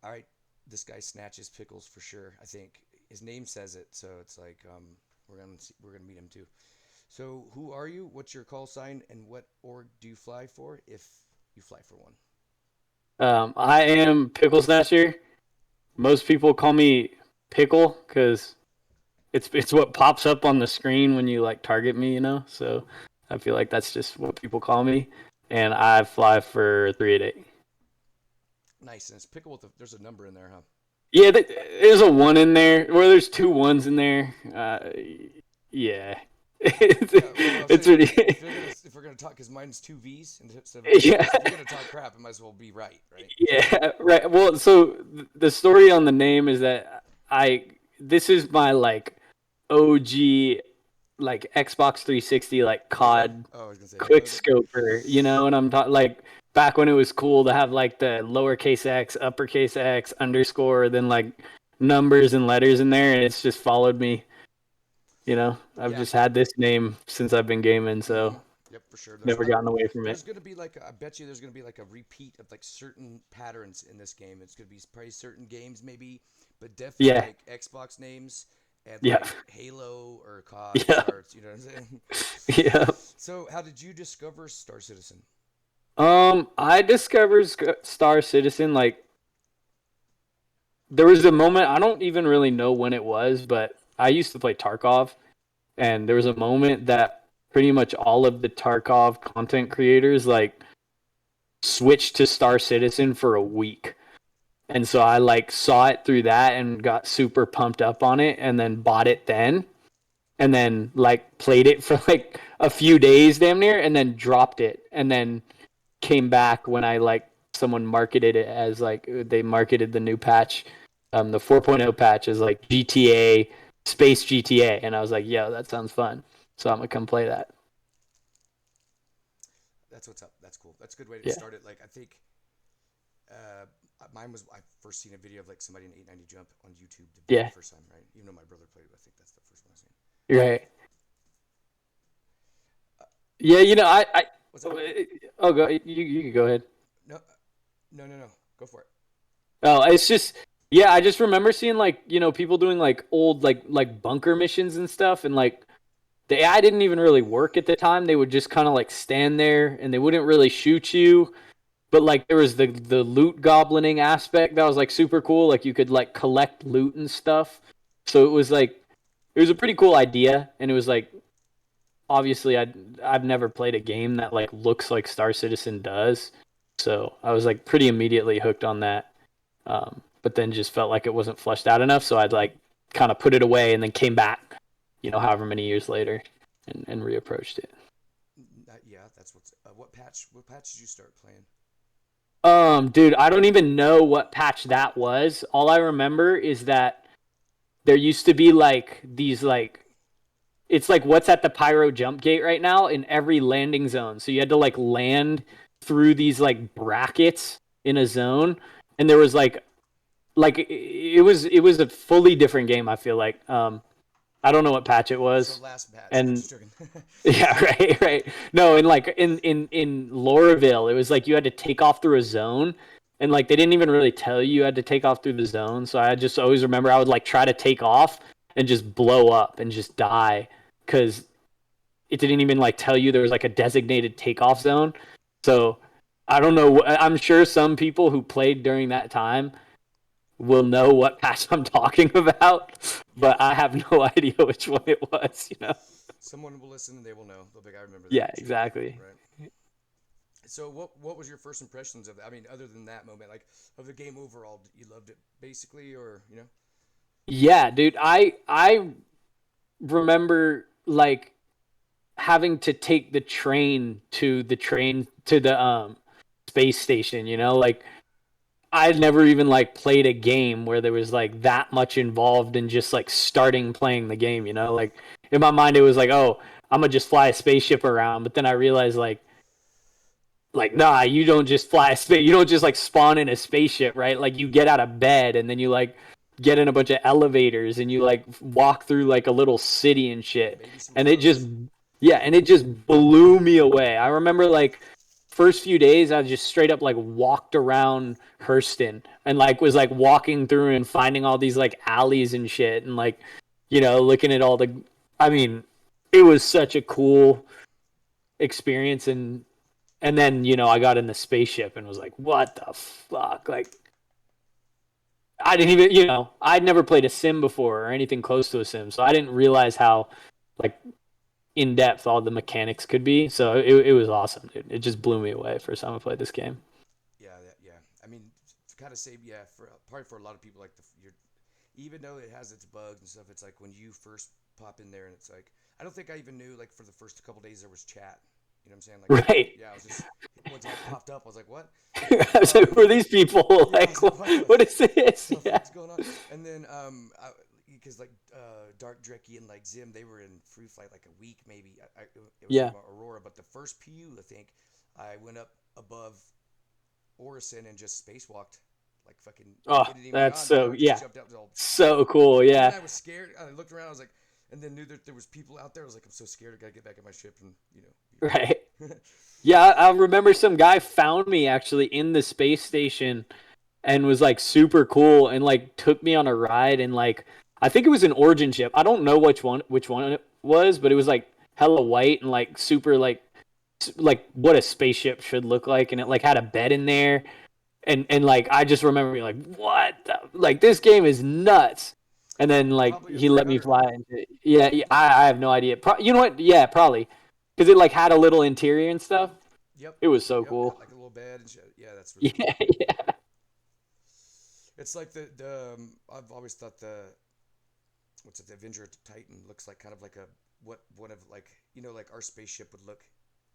all right, this guy snatches pickles for sure. I think his name says it, so it's like we're gonna meet him too. So who are you? What's your call sign, and what org do you fly for if you fly for one? I am Pickle Snatcher. Most people call me Pickle because it's what pops up on the screen when you like target me, you know. So I feel like that's just what people call me, and I fly for 388. Nice, and it's pickle with there's a number in there, huh? Yeah, there's a one in there. Well, there's two ones in there. Yeah, it's, Yeah, well, I'm it's saying really if we're gonna talk, because mine's two V's instead of a pickle. yeah. So if you're gonna talk crap, it might as well be right, right? Yeah, right. Well, so the story on the name is that I this is my like OG like Xbox 360 like Logo. COD Oh, I was gonna say quick logo. scoper, you know, and I'm talking like back when it was cool to have like the lowercase x, uppercase x, underscore, then like numbers and letters in there, and it's just followed me, you know. I've Yeah. just had this name since I've been gaming, Mm-hmm. so Yep, for sure. never gotten away from it. There's gonna be like I bet you there's gonna be like a repeat of like certain patterns in this game. It's gonna be probably certain games maybe, but definitely Yeah, like Xbox names and yeah, like Halo or COD yeah, starts. You know what I'm saying? yeah. So how did you discover Star Citizen? I discovered Star Citizen like there was a moment I don't even really know when it was, but I used to play Tarkov, and there was a moment that pretty much all of the Tarkov content creators like switched to Star Citizen for a week. And so I like saw it through that and got super pumped up on it and then bought it then and then like played it for like a few days damn near and then dropped it and then came back when I like someone marketed it as like they marketed the new patch, the 4.0 patch as like GTA Space GTA, and I was like, yo, that sounds fun. So I'm gonna come play that. That's what's up. That's cool. That's a good way to Yeah, start it. Like I think uh, mine was I first seen a video of like somebody in 890 jump on YouTube the very yeah, first time, right? Even though my brother played it, I think that's the first one I seen. you're right. Uh, Yeah, what you know, patch? What's that? oh go you can go ahead. No, no. Go for it. Oh, it's just yeah, I just remember seeing like people doing like old like bunker missions and stuff, and like the AI didn't even really work at the time. They would just kind of like stand there and they wouldn't really shoot you. But like there was the loot goblining aspect that was like super cool. Like you could like collect loot and stuff. So it was like it was a pretty cool idea, and it was like obviously I've never played a game that like looks like Star Citizen does. So I was like pretty immediately hooked on that. But then just felt like it wasn't fleshed out enough, so I'd like kind of put it away and then came back, however many years later, and reapproached it. Yeah, that's what's. What patch? What patch did you start playing? Dude, I don't even know what patch that was. All I remember is that there used to be like these like it's like what's at the pyro jump gate right now in every landing zone. So you had to like land through these like brackets in a zone, and there was like it was a fully different game. I feel like I don't know what patch it So was, last patch. No, and just joking. yeah, right. No, and like in Lorville, it was like you had to take off through a zone, and like they didn't even really tell you had to take off through the zone. So I just always remember I would like try to take off and just blow up and just die because it didn't even like tell you there was like a designated takeoff zone. So I don't know. I'm sure some people who played during that time will know what patch I'm talking about, Yep. but I have no idea which one it was. Someone will listen and they will know. They'll be like, I remember that Yeah, for sure. exactly. Right. So what was your first impressions of that? I mean, other than that moment, like of the game overall, you loved it basically, or you know? Yeah, dude. I remember like having to take the train to the space station, like I'd never even like played a game where there was like that much involved in just like starting playing the game, Like in my mind it was like, "Oh, I'm gonna just fly a spaceship around." But then I realized like nah, you don't just fly a space, you don't just like spawn in a spaceship, right? Like you get out of bed and then you like get in a bunch of elevators and you like walk through like a little city and shit. Maybe some And it just clothes. yeah, and it just blew me away. I remember like first few days, I just straight up like walked around Hurston and like was like walking through and finding all these like alleys and shit and like, looking at all the. I mean, it was such a cool experience and then I got in the spaceship and was like, what the fuck, like. I didn't even, I'd never played a sim before or anything close to a sim, so I didn't realize how, like, in depth all the mechanics could be. So it was awesome, dude. It just blew me away first time I played this game. Yeah, yeah. I mean, to kind of say, yeah, for probably for a lot of people, like even though it has its bugs and stuff, it's like when you first pop in there and it's like, I don't think I even knew like for the first couple days there was chat. You know what I'm saying? Like, Right. yeah, I was just once it popped up, I was like, what? I was like, who are these people? Yeah, I Like, was like, what is this? the Yeah. fuck's going on? And then because like Dark Drecky and like Zim, they were in free flight like a week maybe. It was Yeah. from Aurora, but the first PU, I think, I went up above Orison and just spacewalked, like fucking Oh, Infinity and that's Beyond. You know, so, I just yeah. jumped out to all. So cool. And then Yeah. I was scared. I looked around. I was like, and then knew that there was people out there. I was like, I'm so scared. I gotta get back in my ship and Right. be ready. Yeah. I remember some guy found me actually in the space station and was like super cool and like took me on a ride and like I think it was an Origin ship. I don't know which one it was, but it was like hella white and like super like what a spaceship should look like, and it like had a bed in there, and like I just remember being like, what like this game is nuts. And then like Probably a he let me 300. fly into it. Yeah, yeah, I have no idea. You know what? Yeah, probably because it like had a little interior and stuff. Yep. It was so Yep. Had cool. like a little bed and shit. Yeah, that's really Yeah, cool. yeah. It's like I've always thought what's it, the Avenger Titan looks like kind of like a what one of like like our spaceship would look,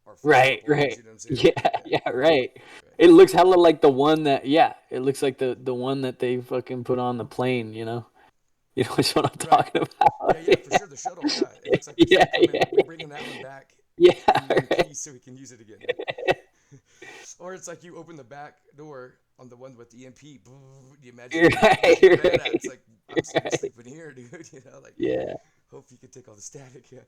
our first Right, couple ones. right. You know what I'm saying? Yeah, Yeah. yeah, right. Right. It looks hella like the one that, yeah, it looks like the one that they fucking put on the plane, you know? You know which one I'm Right. talking Yeah, about? yeah, for sure. The shuttle. Yeah, it looks like it's Yeah, like coming. yeah, We're bringing that one back yeah, in one right. piece so we can use it again. Or it's like you open the back door on the one with the EMP. You imagine Right, your bed at. It's right, like I'm right. sleeping here, dude. Like Yeah. hope you can take all the static. Yeah.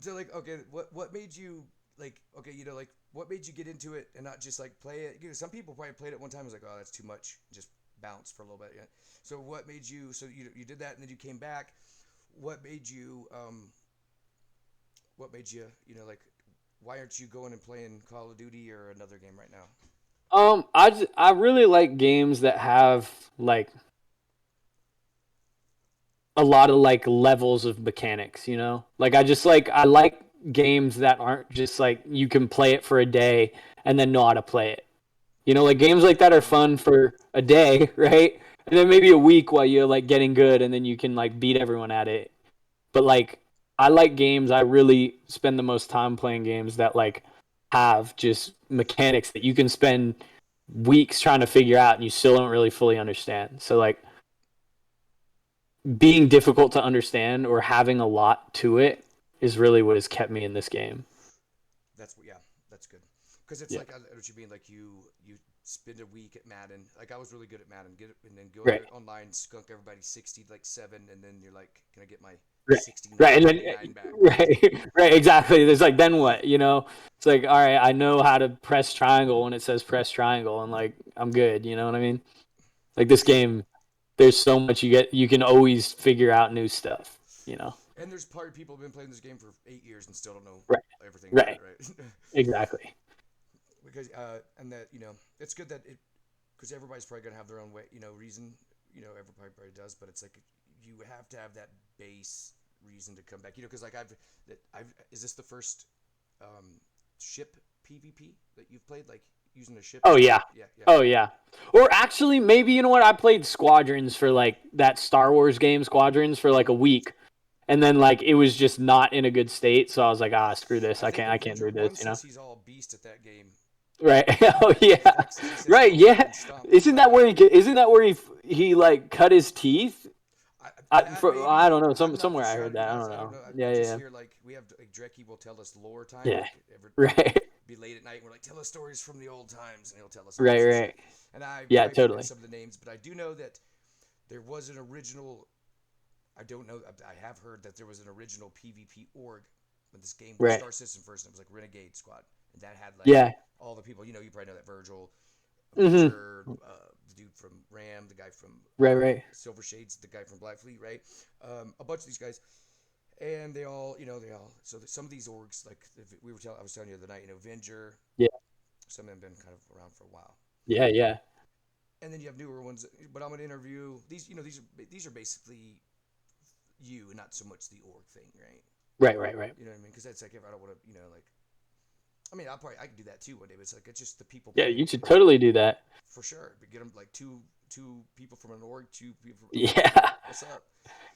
So like, okay, what made you like? Okay, like what made you get into it and not just like play it? Some people probably played it one time and was like, oh, that's too much. Just bounce for a little bit. Yeah. So what made you? So you did that and then you came back. What made you? What made you? Like, why aren't you going and playing Call of Duty or another game right now? I really like games that have like a lot of like levels of mechanics, you know? Like I like games that aren't just like you can play it for a day and then know how to play it. You know, like games like that are Mm-hmm. fun for a day, right? And then maybe a week while you're like getting good and then you can like beat everyone at it. But like I like games, I really spend the most time playing games that like have just mechanics that you can spend weeks trying to figure out and you still don't really fully understand. So like being difficult to understand or having a lot to it is really what has kept me in this game. Yeah, that's good. Because it's Yeah. like I know what you mean. Like you spend a week at Madden. Like I was really good at Madden. Get it and then go Right. online, skunk everybody 60 like 7, and then you're like, can I get my Right. Right. And then 69.99 back? right. Right. Exactly. There's like then what, you know? It's like, all right, I know how to press triangle when it says press triangle and like I'm good, you know what I mean? Like this game, there's so much you can always figure out new stuff, you know? And there's probably people who've been playing this game for 8 years and still don't know Right. everything about it, Right. right? Exactly. Because and that it's good that it because everybody's probably gonna have their own way, reason. Everybody probably does, but it's like you have to have that base reason to come back. Because like I've is this the first um, ship PvP that you've played? Like using a ship? Oh yeah. Yeah, yeah. Oh yeah. Or actually maybe you know what? I played Squadrons for like that Star Wars game Squadrons for like a week. And then like it was just not in a good state, so I was like, ah, screw this. I think I can't Avenger do this, One you know. says he's all beast at that game. Right. Oh yeah. He says he Right, will yeah. fucking stomp. Isn't that where he like cut his teeth? That I maybe don't know. I'm not for Somewhere I sure. heard that. I don't I don't know. know. I Yeah, just yeah. hear like we have like Drekkie will tell us lore time. Yeah. Like Right. be late at night. And we're like, tell us stories from the old times, and he'll tell us all Right, this and shit. right. And I Yeah, probably forget totally. some of the names, but I do know that there was an original. I don't know. I have heard that there was an original PvP org when this game Right. Star Citizen first. And it was like Renegade Squad, that had like Yeah. all the people. You probably know that Virgil, Mm-hmm. Butcher, the dude from Ram, the guy from Right. Right. Silver Shades, the guy from Black Fleet, right? A bunch of these guys, and they all, they all. So some of these orgs, like I was telling you the other night, Venger, Yeah. some of them been kind of around for a while, Yeah. Yeah. and then you have newer ones. But I'm gonna interview these. These are basically you, and not so much the org thing, right? Right. Right. Right. You know what I mean? Because that's like if I don't want to, like. I mean, I can do that too one day, but it's just the people Yeah. playing You should totally do that. for sure. But get them like two people from an org, two people from another org. Yeah. What's up?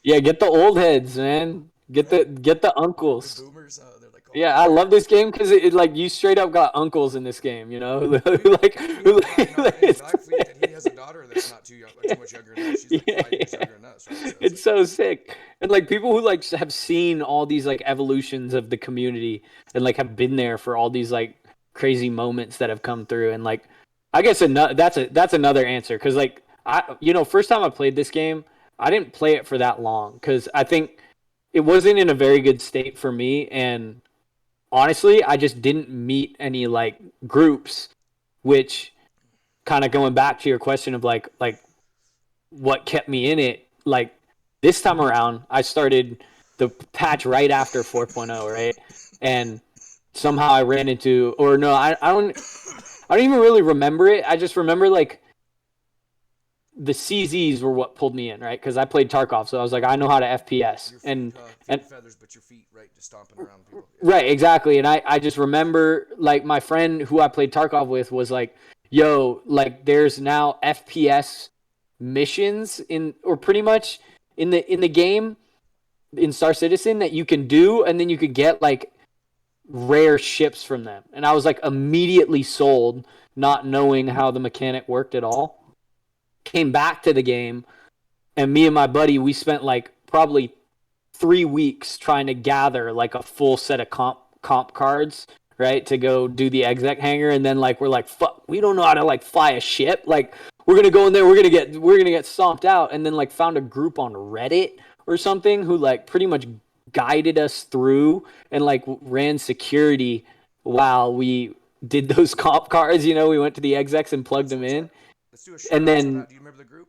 Yeah. Get the old heads, man. Right? Get the The uncles. boomers, they're like, oh Yeah, I yeah, love this game because like you straight up got uncles in this game, you know, we got like, we have a guy in it's, Blackfleet that he has a daughter that's not too much younger than us. She's like yeah, 5 years yeah. younger than us, right? So it's It's like, so sick. And like people who like have seen all these like evolutions of the community and like have been there for all these like crazy moments that have come through. And like I guess that's another answer because like first time I played this game, I didn't play it for that long because I think it wasn't in a very good state for me. And honestly, I just didn't meet any like groups, which kind of going back to your question of like what kept me in it. Like this time around, I started the patch right after 4.0, right? And somehow I ran into, or no, I don't even really remember it. I just remember like the CZs were what pulled me in, right? Because I played Tarkov, so I was like, I know how to FPS, your feet, and huh? Feet and and feathers, but your feet, right? Just stomping around people. Yeah. right, exactly. And I just remember like my friend who I played Tarkov with was like, yo, like there's now FPS missions in or pretty much in the game in Star Citizen that you can do and then you could get like rare ships from them. And I was like immediately sold, not knowing how the mechanic worked at all. Came back to the game and me and my buddy we spent like probably 3 weeks trying to gather like a full set of comp cards, right, to go do the exec hangar, and then like we're like, fuck, we don't know how to like fly a ship. Like we're gonna go in there, we're gonna get stomped out, and then like found a group on Reddit or something who like pretty much guided us through and like ran security while we did those comp cards. We went to the execs and plugged That's them what's in, up. Let's do a and shout out. then Do you remember the group?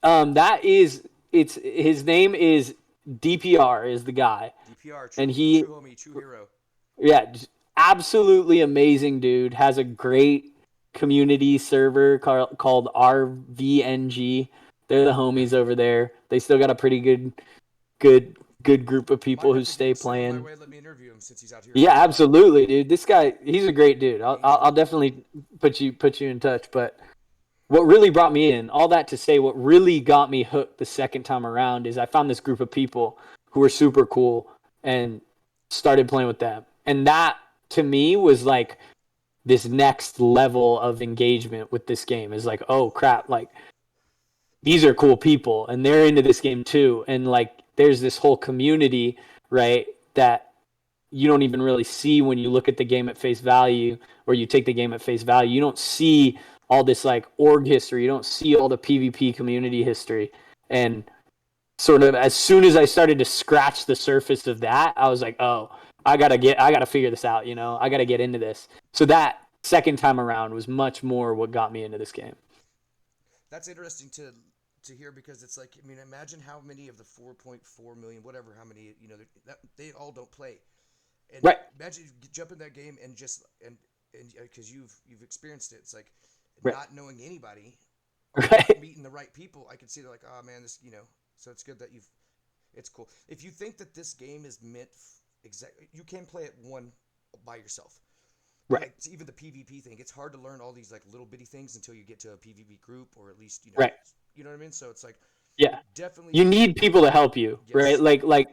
that is it's his name is DPR is the guy, DPR, and true he homie, true hero. yeah, just absolutely amazing dude. Has a great community server called RVNG. They're the homies over there. They still got a pretty good group of Might people who have to stay send him my playing. way. Let me interview him since he's out here Yeah, for a while. absolutely, dude. This guy, he's a great dude. I'll Angel. definitely put you in touch. But what really brought me in, all that to say, what really got me hooked the second time around is I found this group of people who were super cool and started playing with them. And that to me was like this next level of engagement with this game is like, oh crap, like these are cool people and they're into this game too. And like there's this whole community, right, that you don't even really see when you look at the game at face value or you take the game at face value. You don't see all this like org history. You don't see all the PvP community history. And sort of as soon as I started to scratch the surface of that, I was like, oh, I gotta figure this out. I gotta get into this. So that second time around was much more what got me into this game. That's interesting to hear because it's like, I mean, imagine how many of the 4.4 million, whatever, how many, that they all don't play. And Right. imagine you jump in that game and just and because you've experienced it. It's like Right. not knowing anybody or not Right. meeting the right people. I can see they're like, oh man, this. So it's good that you've. It's cool. If you think that this game is meant exactly, you can play it one by yourself. But Right. like even the PvP thing, it's hard to learn all these like little bitty things until you get to a PvP group or at least Right. you know what I mean. So it's like Yeah. definitely You need people to help you, right? yes, Like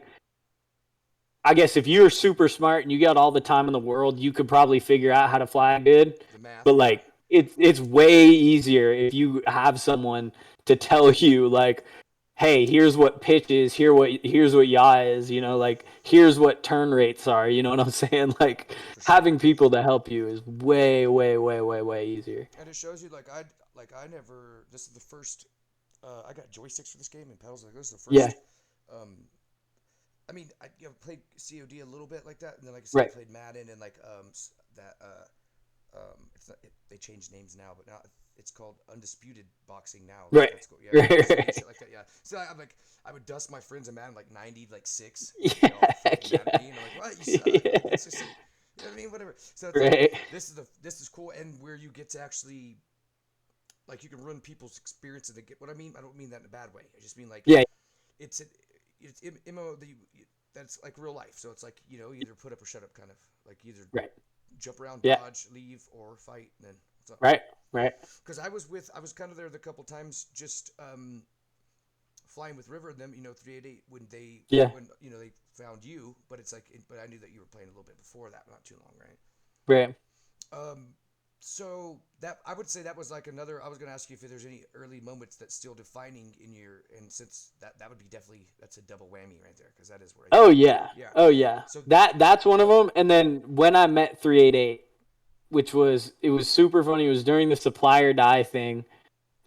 I guess if you're super smart and you got all the time in the world, you could probably figure out how to fly good. the math, But yeah, like it's way easier if you have someone to tell you like, hey, here's what pitch is, here's what yaw is, like here's what turn rates are, you know what I'm saying? Like for sure. having people to help you is way, way, way, way, way easier. And it shows you I never. This is the first. I got joysticks for this game and pedals. Like this is the Yeah, first. Um, I mean, I played COD a little bit like that, and then like I said, I right. played Madden and like that it's not, they changed names now, but now it's called Undisputed Boxing now. Like Right. that's cool. Yeah, Right. stupid Right. shit like that. Yeah. So I'm like, I would dust my friends in Madden like 90, like six, and they'd Yeah. get all fucking mad at Yeah. me, and I'm like, what? You suck. Like Yeah. it's just, you know what I mean? Whatever. So it's like Right. this is cool, and where you get to actually like you can run people's experience and get what I mean. I don't mean that in a bad way. I just mean like Yeah. it's an it's MMO that's like real life. So it's like either put up or shut up kind of like either Right. jump around, Yeah. dodge, leave, or fight. And then what's up? Right. Right. Because I was kind of there the couple times just flying with River and them. 388 Yeah. when they found you, but it's like but I knew that you were playing a little bit before that, not too long, right? Right. Um, so that I would say that was like another. I was going to ask you if there's any early moments that's still defining in your, and since that would be definitely that's a double whammy right there because that is where Oh yeah. yeah. Oh yeah. So That's one of them. And then when I met 388, which was it was super funny. It was during the supplier die thing.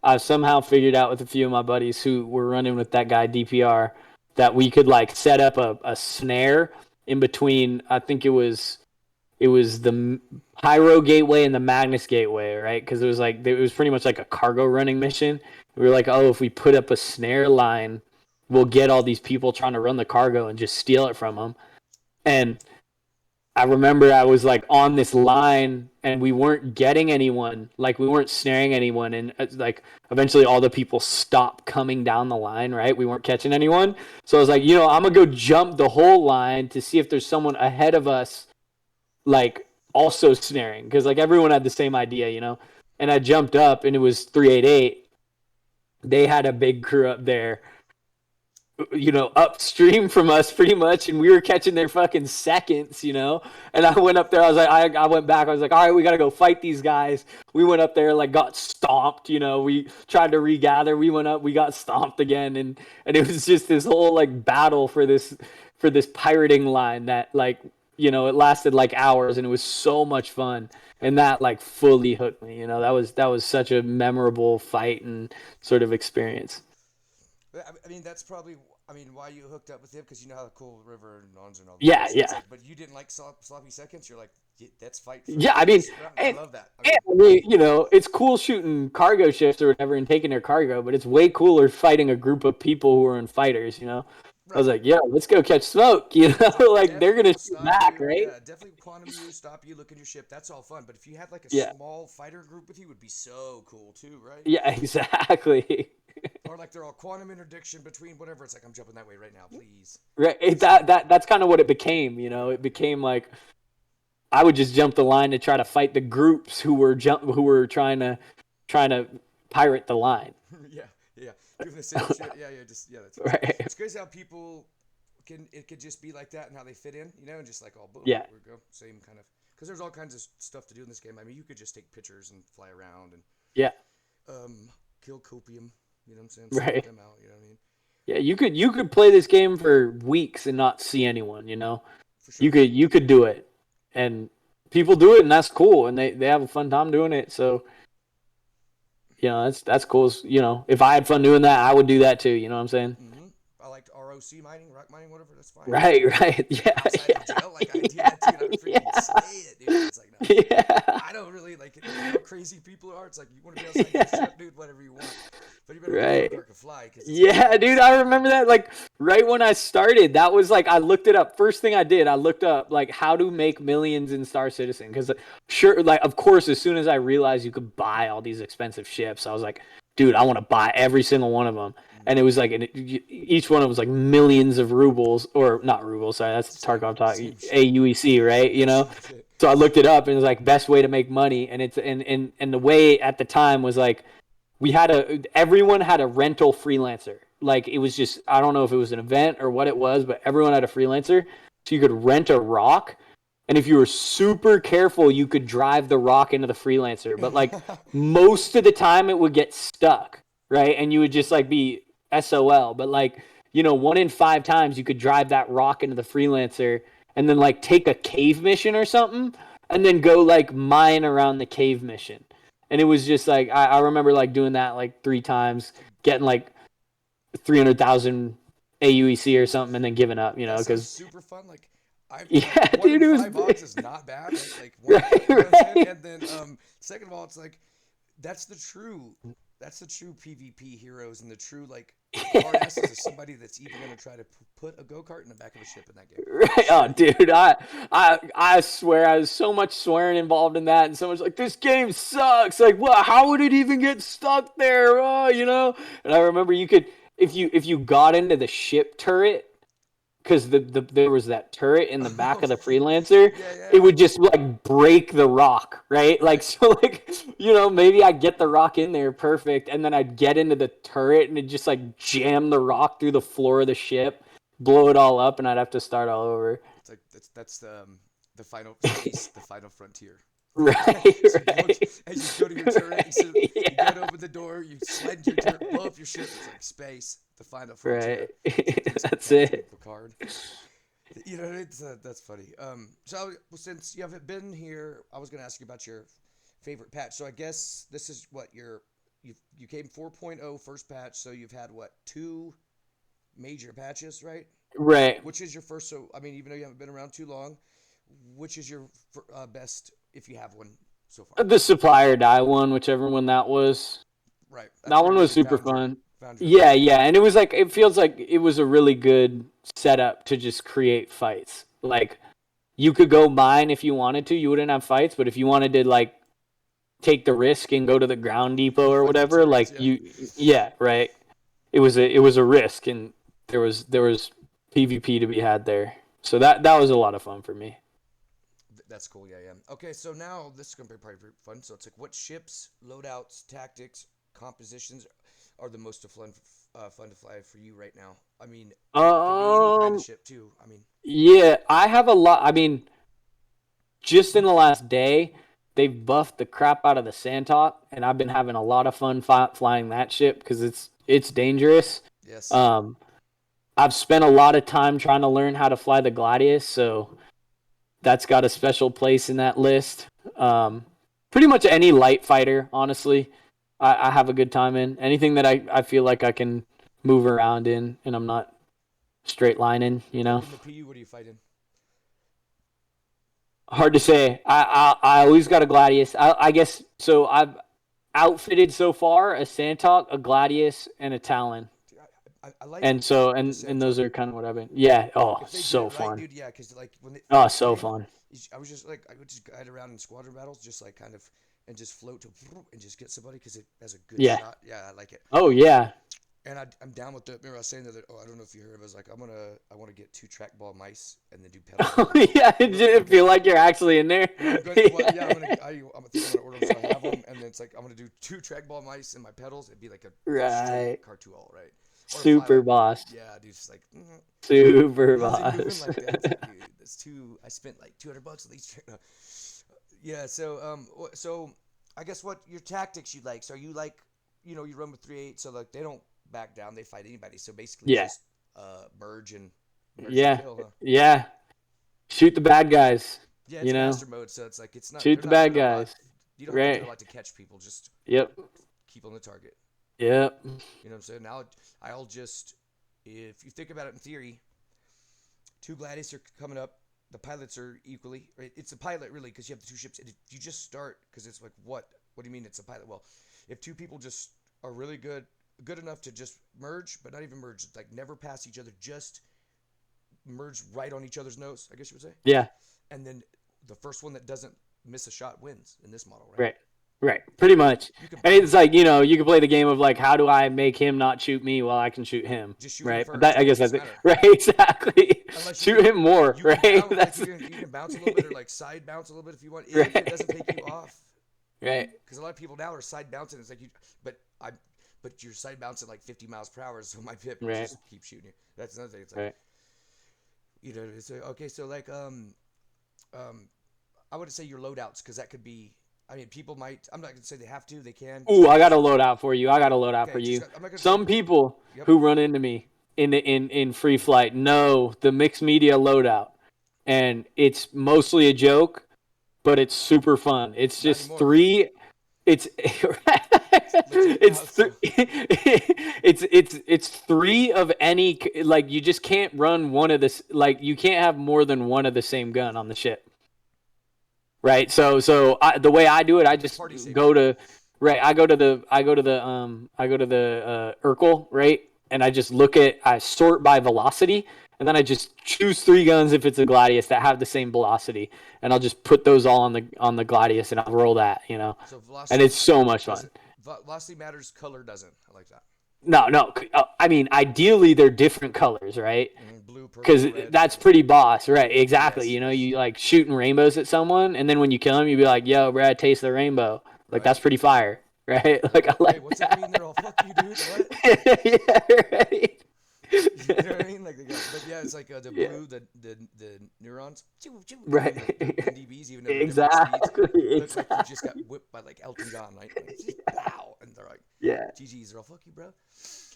I somehow figured out with a few of my buddies who were running with that guy DPR that we could like set up a snare in between. I think it was the Pyro Gateway and the Magnus Gateway, right? Because it was pretty much like a cargo running mission. We were like, oh, if we put up a snare line, we'll get all these people trying to run the cargo and just steal it from them. And I remember I was like on this line and we weren't getting anyone, like we weren't snaring anyone, and like eventually all the people stopped coming down the line, right? We weren't catching anyone. So I was like, I'm gonna go jump the whole line to see if there's someone ahead of us like also snaring because like everyone had the same idea. And I jumped up and it was 388. They had a big crew up there, upstream from us pretty much, and we were catching their fucking seconds. And I went up there, I was like, I went back, I was like, all right, we gotta go fight these guys. We went up there, like got stomped. We tried to regather, we went up, we got stomped again, and it was just this whole like battle for this pirating line that like it lasted like hours and it was so much fun. And that like fully hooked me. That was such a memorable fight and sort of experience. I mean that's probably why you hooked up with him because you know how cool River and Nons and all that Yeah, is. So it's yeah. like, but you didn't like sloppy seconds. You're like, yeah, that's fight for the Yeah, I mean, kills. I and, love that. I and mean, I mean, it's cool shooting cargo ships or whatever and taking their cargo, but it's way cooler fighting a group of people who are in fighters. I was right. like, yeah, let's go catch smoke, like they're Definitely gonna will shoot stop back, you. right? Yeah, definitely quantum you, stop you, look in your ship. That's all fun. But if you had like a Yeah, small fighter group with you, would be so cool too, right? yeah, exactly. Or like they're all quantum interdiction between whatever. It's like I'm jumping that way right now, please. Right, It's that's kind of what it became. yeah, It became like I would just jump the line to try to fight the groups who were trying to pirate the line. yeah, yeah. Doing the same shit. Yeah, yeah. Just yeah. That's awesome. Right. It's crazy how people it could just be like that and how they fit in, and just like oh boom, Yeah. we go same kind of. Because there's all kinds of stuff to do in this game. I mean, you could just take pictures and fly around and Yeah. kill copium. You know what I'm saying? Snipe Right. them out. You know what I mean? Yeah, you could play this game for weeks and not see anyone. For You sure. could you could do it. And people do it and that's cool and they have a fun time doing it. So, that's cool. If I had fun doing that, I would do that too, you know what I'm saying? I liked ROC mining, rock mining, whatever. That's fine. Right, right. Yeah. Outside of Yeah. jail, like I do that too. And I would freaking Yeah. slay it, dude. It's like no, Yeah. I don't really like it. You know how crazy people are. It's like you want to be outside your Yeah. ship, dude. Whatever you want, but you better be Right. dark and fly because it's gonna Yeah, be dude, I remember that. Like right when I started, that was like I looked it up. First thing I did, I looked up like how to make millions in Star Citizen because sure, like of course, as soon as I realized you could buy all these expensive ships, I was like, dude, I want to buy every single one of them. And it was like each one of them was like millions of rubles or not rubles. Sorry, that's same, Tarkov talk. same shit, AUEC, right? same shit. So I looked it up and it was like best way to make money, and it's and the way at the time was like everyone had a rental freelancer. Like it was just I don't know if it was an event or what it was, but everyone had a freelancer. So you could rent a rock, and if you were super careful, you could drive the rock into the freelancer. But like most of the time, it would get stuck, right? And you would just like be SOL. But like 1 in 5 times, you could drive that rock into the freelancer, and then like take a cave mission or something, and then go like mine around the cave mission. And it was just like I remember like doing that like 3 times, getting like 300,000 AUEC or something, and then giving up. That sounds Because super fun. Like I like Yeah, one dude, in it was five odds is not bad, right? Like one in five, right, you know what I'm saying? right. And then second of all, it's like that's the true that's the true PvP heroes and the true like hard Yeah. asses is somebody that's even gonna try to put a go kart in the back of a ship in that game. Right. Oh, Straight. dude, I swear, I was so much swearing involved in that, and so much like this game sucks. Like, what? How would it even get stuck there? Oh, you know. And I remember you could, if you got into the ship turret, because there was that turret in the back Oh, of the freelancer, yeah, it yeah. would just like break the rock, right? Like Right. so, like maybe I get the rock in there perfect, and then I'd get into the turret and it just like jam the rock through the floor of the ship, blow it all up, and I'd have to start all over. It's like that's the final space, the final frontier. Right, So you go right. as you go to your turret, you go Yeah, to open the door, you slide into your turret, blow up your ship. It's like space, the final frontier. right. It's like thinks like That's Captain it. Picard. You know, it's that's funny. So since you haven't been here, I was gonna ask you about your favorite patch. So I guess this is what you came 4.0 first patch, so you've had what two major patches, right? Right. Which is your first? So I mean, even though you haven't been around too long, which is your best if you have one so far? The supplier die one, whichever one that was. Right. That's That where one you was really super fun. found your Yeah, groove. yeah, and it was like it feels like it was a really good setup to just create fights. Like you could go mine if you wanted to, you wouldn't have fights, but if you wanted to like take the risk and go to the ground depot or Fight the whatever, turrets, like yeah. you yeah, right. It was a risk and there was PvP to be had there. So that was a lot of fun for me. That's cool. Yeah, yeah. Okay, so now this is gonna be probably pretty fun. So it's like, what ships, loadouts, tactics, compositions are the most fun to fly for you right now? I mean, it could be any kind of Um ship too. I mean, yeah, I have a lot. I mean, just in the last day, they've buffed the crap out of the Sandtalk, and I've been having a lot of fun flying that ship because it's dangerous. yes. Um, I've spent a lot of time trying to learn how to fly the Gladius, so that's got a special place in that list. Pretty much any light fighter, honestly, I have a good time in. Anything that I feel like I can move around in, and I'm not straight lining, you know. In the PU, what are you fighting? Hard to say. I always got a Gladius. I guess so. I've outfitted so far a Sandtalk, a Gladius, and a Talon, Dude, I like and so the and those Sandtalk. are kind of what I've been. Yeah. Oh, If they did so it right, fun. dude, yeah, because like when the Oh, first so game, fun. I was just like I would just guide around in squadron battles, just like kind of and just float to and just get somebody because it has a good Yeah. shot. Yeah, I like it. Oh yeah. And I'm down with the. Remember, I was saying that. Oh, I don't know if you heard. I was like, I want to get two trackball mice and then do pedal Oh boards. yeah. It We're didn't gonna. feel like you're actually in there. Yeah, I'm going. Well, yeah, I'm gonna. I'm thinking I'm gonna order them so I have them, and then it's like I'm gonna do two trackball mice and my pedals. It'd be like a straight Right. cartool, right? Or fly Super like, boss. yeah, dude, just like Super how's he moving boss. like that? It's like, dude, that's too. I spent like $200 on these. Yeah, so so I guess what your tactics you like? So are you like, you run with 3-8, so like they don't back down, they fight anybody. So basically Yeah. just merge and Yeah. kill, huh? Yeah. Shoot the bad guys. Yeah, it's You know. master mode, so it's like it's not Shoot they're the not bad doing a lot. guys. You don't have to do a Right. lot to catch people. Just Yep. keep on the target. Yep. You know what I'm saying? Now I'll just if you think about it in theory, two Gladius are coming up. The pilots are equally. Right? It's a pilot really because you have the two ships. If you just start because it's like what? What do you mean it's a pilot? Well, if two people just are really good enough to just merge, but not even merge, like never pass each other, just merge right on each other's nose. I guess you would say. Yeah. And then the first one that doesn't miss a shot wins in this model, right? Right. Right. And Pretty much. you can And bomb it's them. like, you can play the game of like, how do I make him not shoot me while I can shoot him? Just shoot him Right. But first. that, I Yeah, it guess that's doesn't it. matter. Right. Exactly. Unless Shoot him more. you can Right. bounce like That's you can bounce a little bit or like side bounce a little bit if you want if it doesn't take you right. off. Right. Because a lot of people now are side bouncing. It's like but you're side bouncing like 50 miles per hour, so my pip Right. just keeps shooting you. That's another thing. It's like Right. it's okay. So like um, I wouldn't say your loadouts because that could be. I mean, people might. I'm not gonna say they have to. They can. Ooh, I got a loadout for you. I got a loadout for Okay, just you. I'm not gonna say. Some people Yep. who run into me in free flight know the mixed media loadout, and it's mostly a joke, but it's super fun. It's Not just anymore. three. It's legit now. it's So it's three of any, like you just can't run one of this, like you can't have more than one of the same gun on the ship, right? The way I do it, I it's just party saver. go to right. I go to the Urkel, right, and I sort by velocity, and then I just choose three guns if it's a Gladius that have the same velocity, and I'll just put those all on the Gladius, and I'll roll that, So and it's velocity so much fun. doesn't velocity matters. Color doesn't. I like that. No. I mean, ideally they're different colors, right? Blue, purple, Because red. that's pretty boss, right? Exactly. Yes. You like shooting rainbows at someone, and then when you kill them, you be like, "Yo, Brad, taste the rainbow." Like Right. that's pretty fire, right? Like, Like I wait, like what's that mean? that. They're all fuck you, dude. What? Yeah, right. You know what I mean? Like they got, but yeah, it's like the Yeah, blue, the neurons, and then right. the NDBs, even though they're different speeds, Exactly. looks like you just got Exactly. whipped by like Elton John, right? Like, just pow, and they're like, Yeah. GG's, they're all fuck you, bro.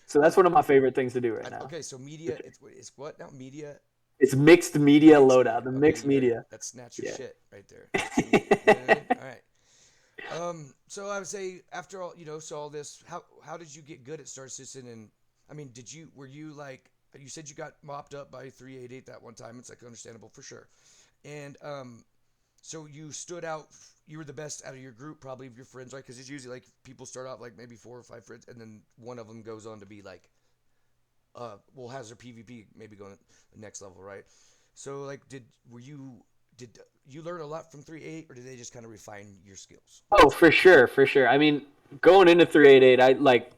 So that's one of my favorite things to do right now. Okay, so media, it's what now? Media, It's mixed media mixed media. loadout. The Okay, mixed you heard it. media. That's snatch your Yeah. shit right there. Mixed media. You know what I mean? All right. So I would say after all, so all this, how did you get good at Star Citizen? And I mean, were you like, you said you got mopped up by 388 that one time. It's like understandable for sure. And so you stood out. You were the best out of your group, probably of your friends, right? Because it's usually like people start out like maybe 4 or 5 friends, and then one of them goes on to be like, well, has their PvP maybe going the next level, right? So like, did you learn a lot from 388, or did they just kind of refine your skills? Oh, for sure, for sure. I mean, going into 388, I like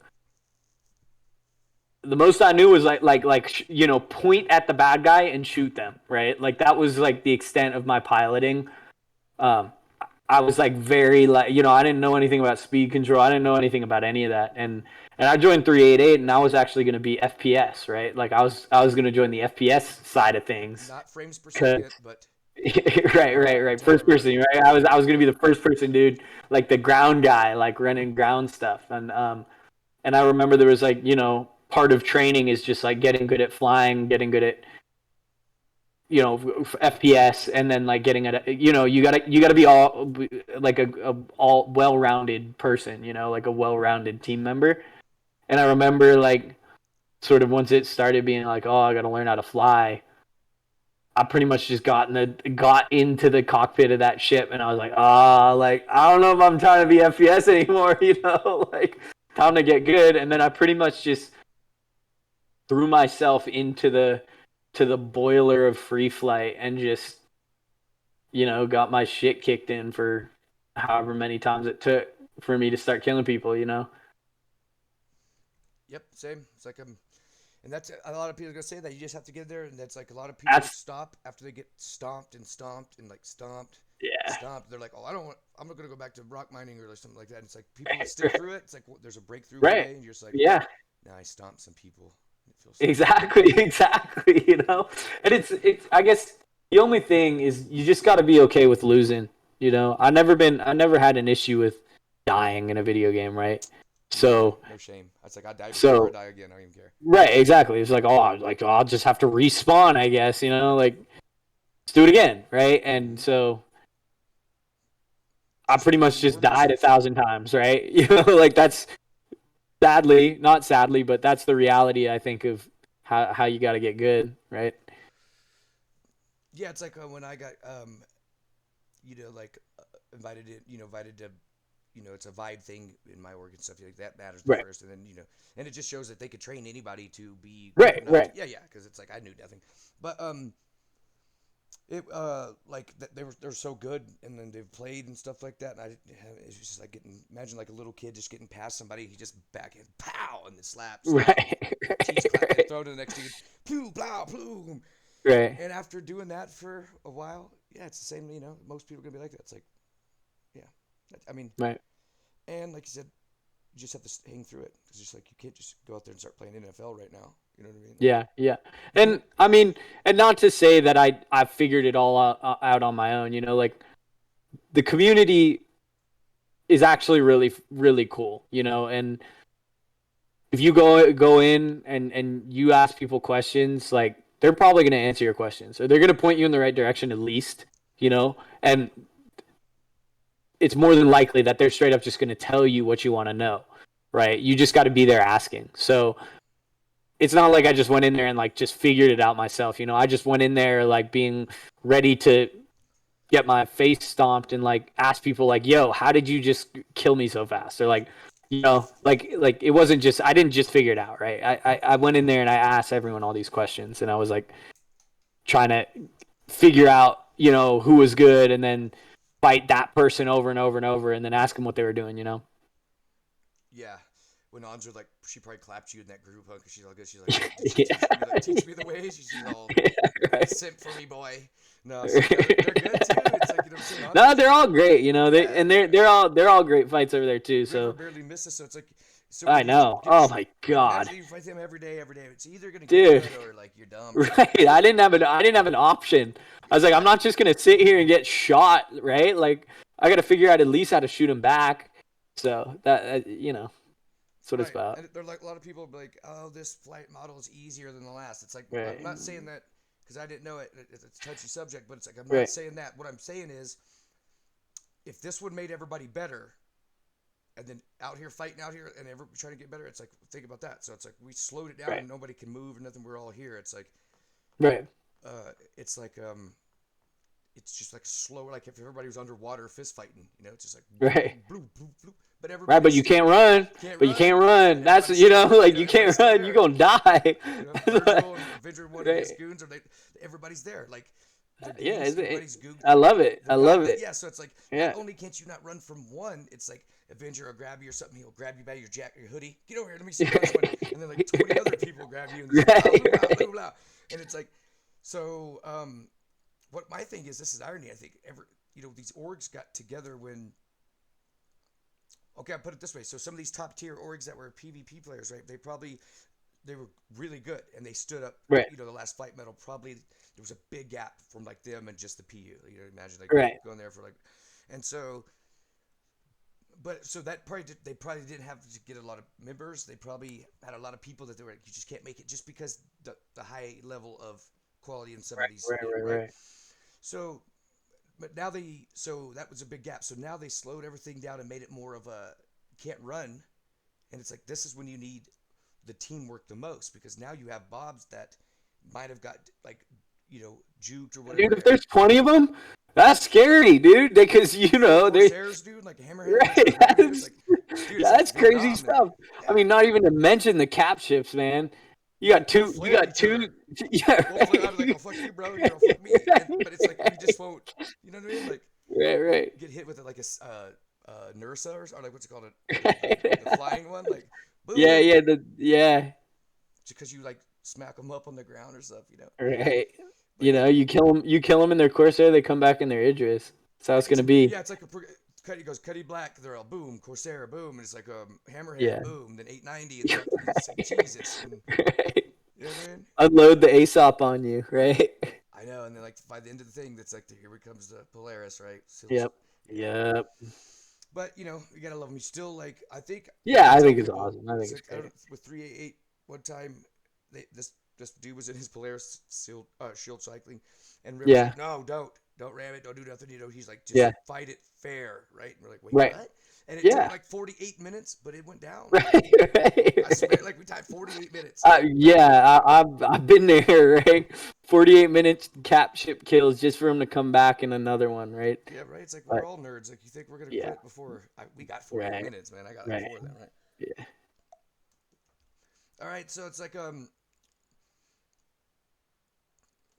the most I knew was point at the bad guy and shoot them, right? Like that was like the extent of my piloting. Um, I was like very like I didn't know anything about speed control. I didn't know anything about any of that, and I joined 388, and I was actually going to be FPS, right? Like I was going to join the FPS side of things, Not frames per cause second, but right. First timer. person, right? I was gonna be the first person dude, like the ground guy, like running ground stuff. And I remember there was like, part of training is just like getting good at flying, getting good at FPS, and then like getting at you gotta be all like a all well-rounded person, like a well-rounded team member. And I remember like sort of once it started being like, oh, I gotta learn how to fly. I pretty much just got into the cockpit of that ship, and I was like, like I don't know if I'm trying to be FPS anymore, like time to get good. And then I pretty much just threw myself into the boiler of free flight and just got my shit kicked in for however many times it took for me to start killing people. Yep, same. It's like and that's a lot of people are gonna say that you just have to get there, and that's like a lot of people That's stop after they get stomped and stomped and like stomped, yeah. stomped. They're like, oh, I'm not gonna go back to rock mining or something like that. And it's like people that stick through it. It's like there's a breakthrough one Right. day, and you're just like, Yeah. nah, I stomped some people. It feels so good. Exactly, exactly. And it's. I guess the only thing is you just got to be okay with losing. I never had an issue with dying in a video game, right? Me neither. So, No shame. It's like I die before I so die again. I don't even care. right, exactly. It's like I'll just have to respawn, I guess. Like let's do it again, right? And Mm-hmm. so I Just pretty much more just died a missions. thousand times, right? Like that's sadly, not sadly, but that's the reality. I think of how you got to get good, right? Yeah, it's like when I got like invited to it's a vibe thing in my work and stuff like that matters the Right. first, and then and it just shows that they could train anybody to be good Right, enough to right. yeah, because it's like I knew nothing, but it like they're so good, and then they've played and stuff like that, and it's just like imagine like a little kid just getting past somebody, he just backhand pow and the slap slap Right. cheese clap and Right. throw to the next dude, ploo blah ploo. Right. And after doing that for a while, yeah, it's the same. Most people are gonna be like that. It's like, yeah, I mean, Right. and like you said, you just have to hang through it. It's just like you can't just go out there and start playing NFL right now. You know what I mean? Yeah, yeah. And I mean, and not to say that I figured it all out on my own, like the community is actually really really cool, and if you go in and you ask people questions, like they're probably going to answer your questions, or they're going to point you in the right direction at least, and it's more than likely that they're straight up just going to tell you what you want to know. right? You just got to be there asking. So it's not like I just went in there and like just figured it out myself. I just went in there like being ready to get my face stomped and like ask people like, "Yo, how did you just kill me so fast?" Or like, like it wasn't just I didn't just figure it out, right? I went in there and I asked everyone all these questions, and I was like trying to figure out who was good, and then fight that person over and over and over, and then ask them what they were doing. Yeah. When Andra, like, she probably clapped you in that group, huh? Because she's all good. She's like, did she Yeah. teach you, like, teach me the ways? She's all, Right. simp for me, boy. No, so they're good too. It's like, you know what I'm saying? No, Andra's, they're all great. They yeah, and they're all great fights over there too. River So barely misses. So it's like, so when I you know. get, Oh my god, imagine you fight them every day. It's either going to get dude. good or, like, you're dumb. Right. I didn't have an option. I was like, I'm not just gonna sit here and get shot, right? Like, I got to figure out at least how to shoot him back. So that's what it's Right. about. And they're like, a lot of people be like, oh, this flight model is easier than the last. It's like, I'm Right. not saying that because I didn't know it. It's a touchy subject, but it's like, I'm not Right. saying that. What I'm saying is, if this one made everybody better, and then out here fighting out here and everybody trying to get better, it's like, think about that. So it's like we slowed it down Right. and nobody can move and nothing. We're all here. It's like, Right. it's like, it's just like slow, like if everybody was underwater fist fighting, it's just like Right. bloop, bloop, bloop. But Right. But you everybody's can't run. can't But you run, can't run. and That's everybody's still, like you everybody's can't still run. You're there. gonna die. Virgil and Avenger One and his Right. goons everybody's there. Like they're Yeah. goons, everybody's goon. I love it. They're I love gotten, it. yeah. So it's like not Yeah. only can't you not run from one, it's like Avenger will grab you or something. He'll grab you by your jacket, your hoodie. Get over here. Let me see punch one. And then like 20 other people grab you and it's like, Right. blah, blah, blah, Right. blah, blah. And it's like, so what my thing is, this is irony. I think these orgs got together when. Okay, I'll put it this way. So some of these top tier orgs that were PvP players, right? They were really good and they stood up. Right. The last fight metal probably there was a big gap from like them and just the PU. Imagine like Right. going there for like, and so, but so that they probably didn't have to get a lot of members. They probably had a lot of people that they were like, you just can't make it just because the high level of quality in some of Right. these, Right. Right. right? Right. So, but now so that was a big gap. So now they slowed everything down and made it more of a can't run, and it's like this is when you need the teamwork the most because now you have Bobs that might have got like juked or Dude, whatever. if there's 20 of them, that's scary, dude. Because they Corsairs, dude, like hammerheads or right. renegades, like dude, it's Yeah, like that's crazy Vietnam, man. stuff. I Yeah, mean, not even to mention the cap ships, man. You yeah, got we'll two. You flare got each two. other. Yeah, We'll flare. I'm like, right. oh fuck you, bro. You're gonna fuck me. But it's like we just won't. You know what I mean? Like Right. Right. get hit with it like a Nursa or like what's it called? The Right. flying one, like Yeah. boom, Yeah. Yeah. just because you like smack them up on the ground or stuff. Right. But yeah, You kill them. You kill them in their Corsair. They come back in their Idris. That's how yeah, it's gonna be. it's like Cuddy goes Cuddy Black. They're all boom, Corsair boom, and it's like Hammerhead Yeah. boom, then 890 and stuff. And it's like Jesus, and Right. you know what I mean? Unload the Aesop on you, right? I know, and then like by the end of the thing, that's like here comes the Polaris, right? So Yep. yeah, Yep. but you gotta love them. You still like Yeah, I I tell think it's people awesome. I think it's it's like I great. don't, with 388 one time, this dude was in his Polaris shield cycling, and River's Yeah. like, no, don't ram it, don't do nothing. He's like, just Yeah. fight it fair, right? And we're like, wait, Right. what? And it took Yeah. like 48 minutes, but it went down. Right. Right. I swear, like we tied 48 minutes. Yeah, I've been there, right? 48 minutes cap ship kills just for him to come back in another one, right? Yeah, right. It's like we're But all nerds. Like you think we're gonna yeah, quit before we got 48 right, minutes, man. I got like right, four of them, right? yeah. All right, so it's like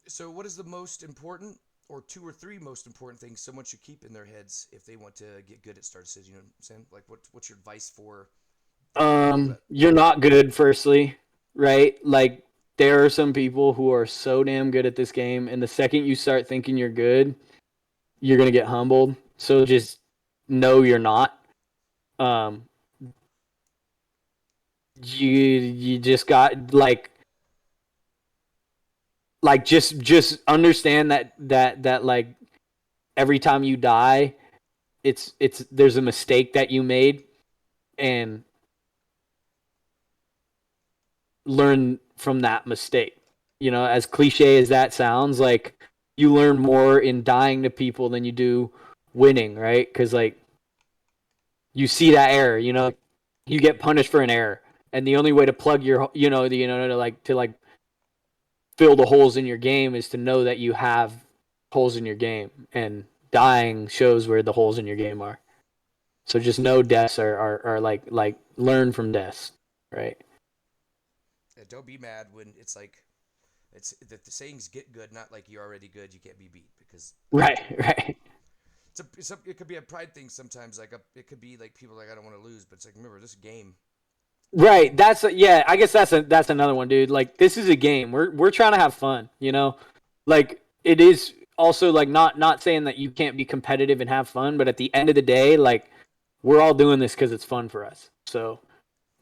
so what is the most important or two or three most important things someone should keep in their heads if they want to get good at Star Citizen? You know what I'm saying? Like what's your advice for people that You're not good, firstly, right? Like there are some people who are so damn good at this game, and the second you start thinking you're good, you're gonna get humbled. So just know you're not. Um, you just got just understand that like every time you die, it's there's a mistake that you made, and learn from that mistake. As cliche as that sounds, like you learn more in dying to people than you do winning, right? Because like you see that error, you get punished for an error, and the only way to plug your to fill the holes in your game is to know that you have holes in your game, and dying shows where the holes in your game are. So just know deaths are like learn from deaths, right? Yeah, don't be mad when it's like it's the sayings get good, not like you're already good, you can't be beat because Right, right. it could be a pride thing sometimes. Like it could be like people like I don't want to lose, but it's like remember this game. Right. Yeah, I guess that's another one, dude. Like this is a game. We're trying to have fun, you know? Like it is also like not saying that you can't be competitive and have fun, but at the end of the day, like we're all doing this cuz it's fun for us. So,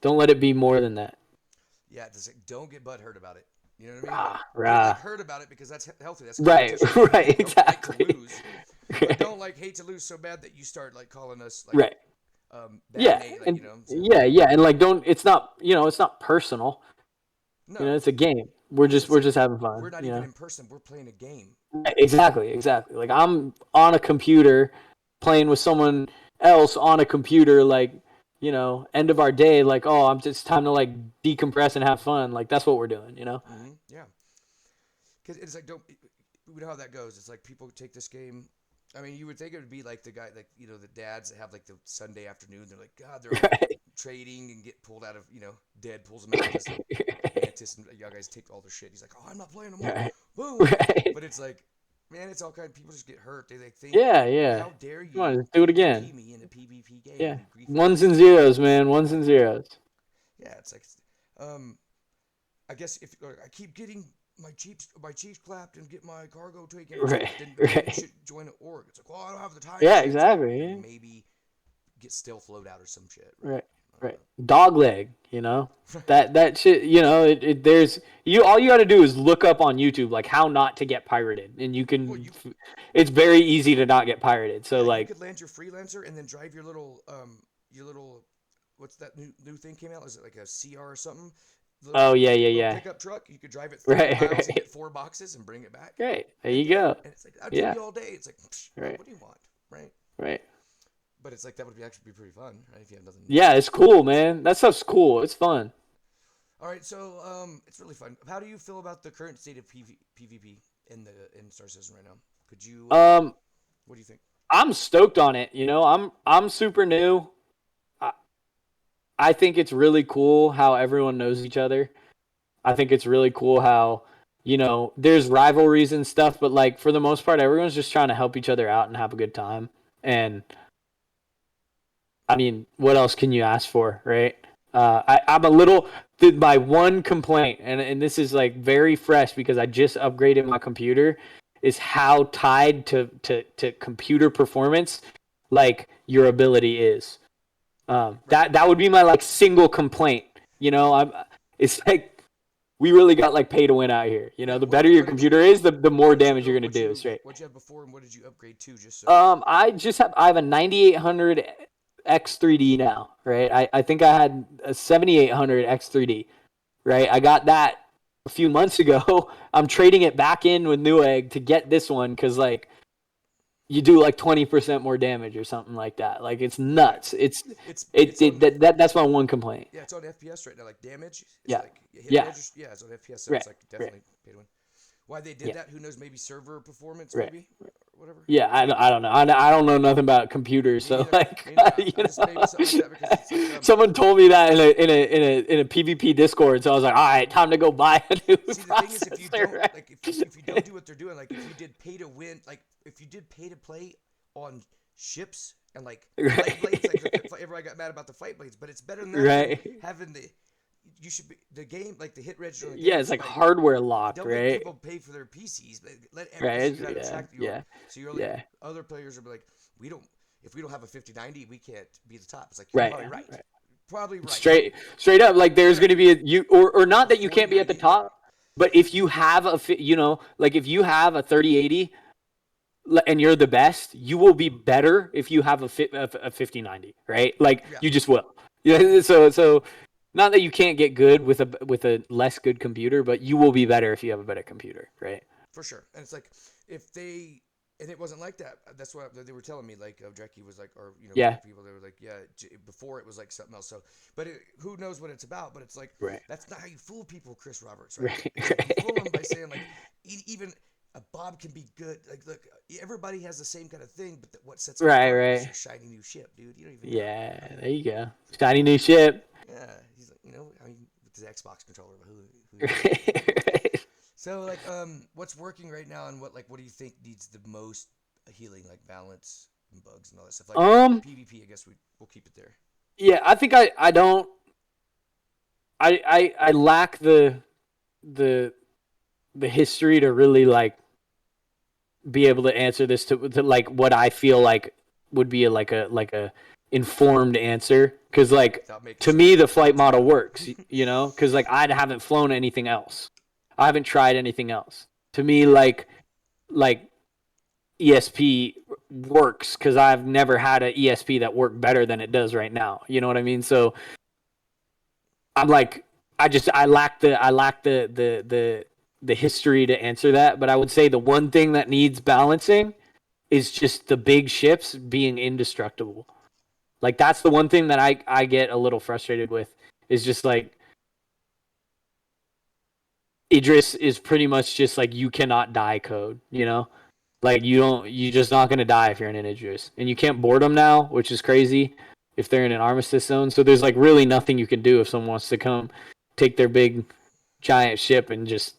don't let it be more than that. Yeah, just like, don't get butt hurt about it. You know what I mean? Like Rah, get like rah. hurt about it because that's healthy. That's Right, competition. right, Don't like to exactly. lose, but don't like hate to lose so bad that you start like calling us like Right. bad Yeah, name. Like and you know. So yeah, and like don't it's not, it's not personal. no, It's a game. We're because just it's we're like just having we're fun, not even in person. We're playing a game. Right, exactly, exactly. Like I'm on a computer playing with someone else on a computer, like, end of our day, like, oh, I'm just time to like decompress and have fun. Like that's what we're doing. Yeah, because it's like don't we know how that goes. It's like people take this game. I mean, you would think it would be like the guy, like the dads that have like the Sunday afternoon. They're like, God, they're all Right. trading and get pulled out of, dead pulls them out because Mantis and y'all guys take all their shit. He's like, oh, I'm not playing no more. Right. Boom. Right. But it's like, man, it's all kind of people just get hurt. They like think, Yeah, yeah. how dare Come on, you let's do it again. PvP me in a PvP game? Yeah. You grief Ones monsters. and zeros, man. Ones and zeros. Yeah, it's like, um, I guess if I keep getting my Chiefs clapped and get my cargo taken, it's like Right. then maybe you Right. should join an org. It's like, well, I don't have the time Yeah, for it. It's like exactly. then Yeah. maybe get still float out or some shit, right? Right. Right. Dog leg, That shit, there's all you got to do is look up on YouTube like how not to get pirated, and Well, you it's very easy to not get pirated. So yeah, you like, could land your freelancer and then drive your little what's that new thing came out? Is it like a CR or something? oh yeah, yeah, Little yeah. pickup truck. You could drive it 300 Right. miles and Right. get 4 boxes and bring it back. Great. There And you yeah, go. and it's like that'll take Yeah. you all day. It's like, psh, Right. what do you want, right? Right. But it's like that would actually be pretty fun, right? If you have nothing. Yeah, it's cool, man. That stuff's cool. It's fun. All right, so it's really fun. How do you feel about the current state of PvP in Star Citizen right now? Could you Um, what do you think? I'm stoked on it. I'm super new. I, I think it's really cool how everyone knows each other. I think it's really cool how, there's rivalries and stuff, but like for the most part, everyone's just trying to help each other out and have a good time. And I mean, what else can you ask for, right? I'm a little, my one complaint, and this is like very fresh because I just upgraded my computer, is how tied to computer performance, like your ability is. Right. That would be my like single complaint. It's like we really got like pay to win out here. Yeah. The better your What did you computer is, the more what did you damage you're build? gonna do. Straight. What you have before and what did you upgrade to? Just so. I have a 9800 X3D now, right? I think I had a 7800 X3D, right? I got that a few months ago. I'm trading it back in with Newegg to get this one because like you do like 20% more damage or something like that. Like it's Right. nuts. It's It's on that's my one complaint. yeah, it's on FPS right now. Like damage is Yeah, like hit yeah, register. Yeah, it's on FPS, so right, it's like right, definitely pay to win. Why they did yeah, that? Who knows? Maybe server performance, right. maybe or whatever. Yeah, I don't know. I don't know nothing about computers, Me so neither. like, Me neither. I just maybe something like that because it's like someone told me that in a PvP Discord, so I was like, all right, time to go buy a new see the thing is if you processor. don't Right? like if you don't do what they're doing, like if you did pay to win, like if you did pay to play on ships and like flight blades, like everybody got mad about the flight blades, but it's better than that than Right. having you should be the game like the hit register on the game. Yeah, You it's should like hardware locked, don't make right? people pay for their PCs, but this Right. is how to Yeah. track your Yeah. so you're like Yeah. other players are like we don't if we don't have a 5090 we can't be the top. It's like you're Right. probably right, Right. probably right. Straight up, like there's Right. going to be or not A that you can't be at the 4090, right? top, but if you have like if you have a 3080 and you're the best, you will be better if you have a 5090, right? Like Yeah, you just will. Yeah. So not that you can't get good with a less good computer, but you will be better if you have a better computer, right? for sure. And it's like if they and it wasn't like that. That's what they were telling me. Like Dreki was like, or Yeah. people they were like, yeah, before it was like something else. So, but who knows what it's about? But it's like Right. that's not how you fool people, Chris Roberts, right? Right. It's like you fool them by saying like even a Bob can be good. Like look, everybody has the same kind of thing, but what sets them Right. apart is Right. your shiny new ship, dude. You don't even know. I Yeah. mean, There you go. Shiny new ship. yeah, he's like, I mean, with his Xbox controller, but who knows? Right. So like, what's working right now, and what do you think needs the most healing, like balance and bugs and all that stuff? Like Um. PvP, I guess we'll keep it there. Yeah. I think I don't. I lack the the history to really like be able to answer this to like what I feel like would be like a informed answer because like Without making to somebody me the look flight bad too. model works, because like I haven't flown anything else. I haven't tried anything else. To me, like ESP works because I've never had an ESP that worked better than it does right now. You know what I mean? So I'm like, I lack the history to answer that. But I would say the one thing that needs balancing is just the big ships being indestructible. Like that's the one thing that I get a little frustrated with is just like Idris is pretty much just like you cannot die code, you know? Like you're just not gonna die if you're in an Idris. And you can't board them now, which is crazy if they're in an armistice zone. So there's like really nothing you can do if someone wants to come take their big giant ship and just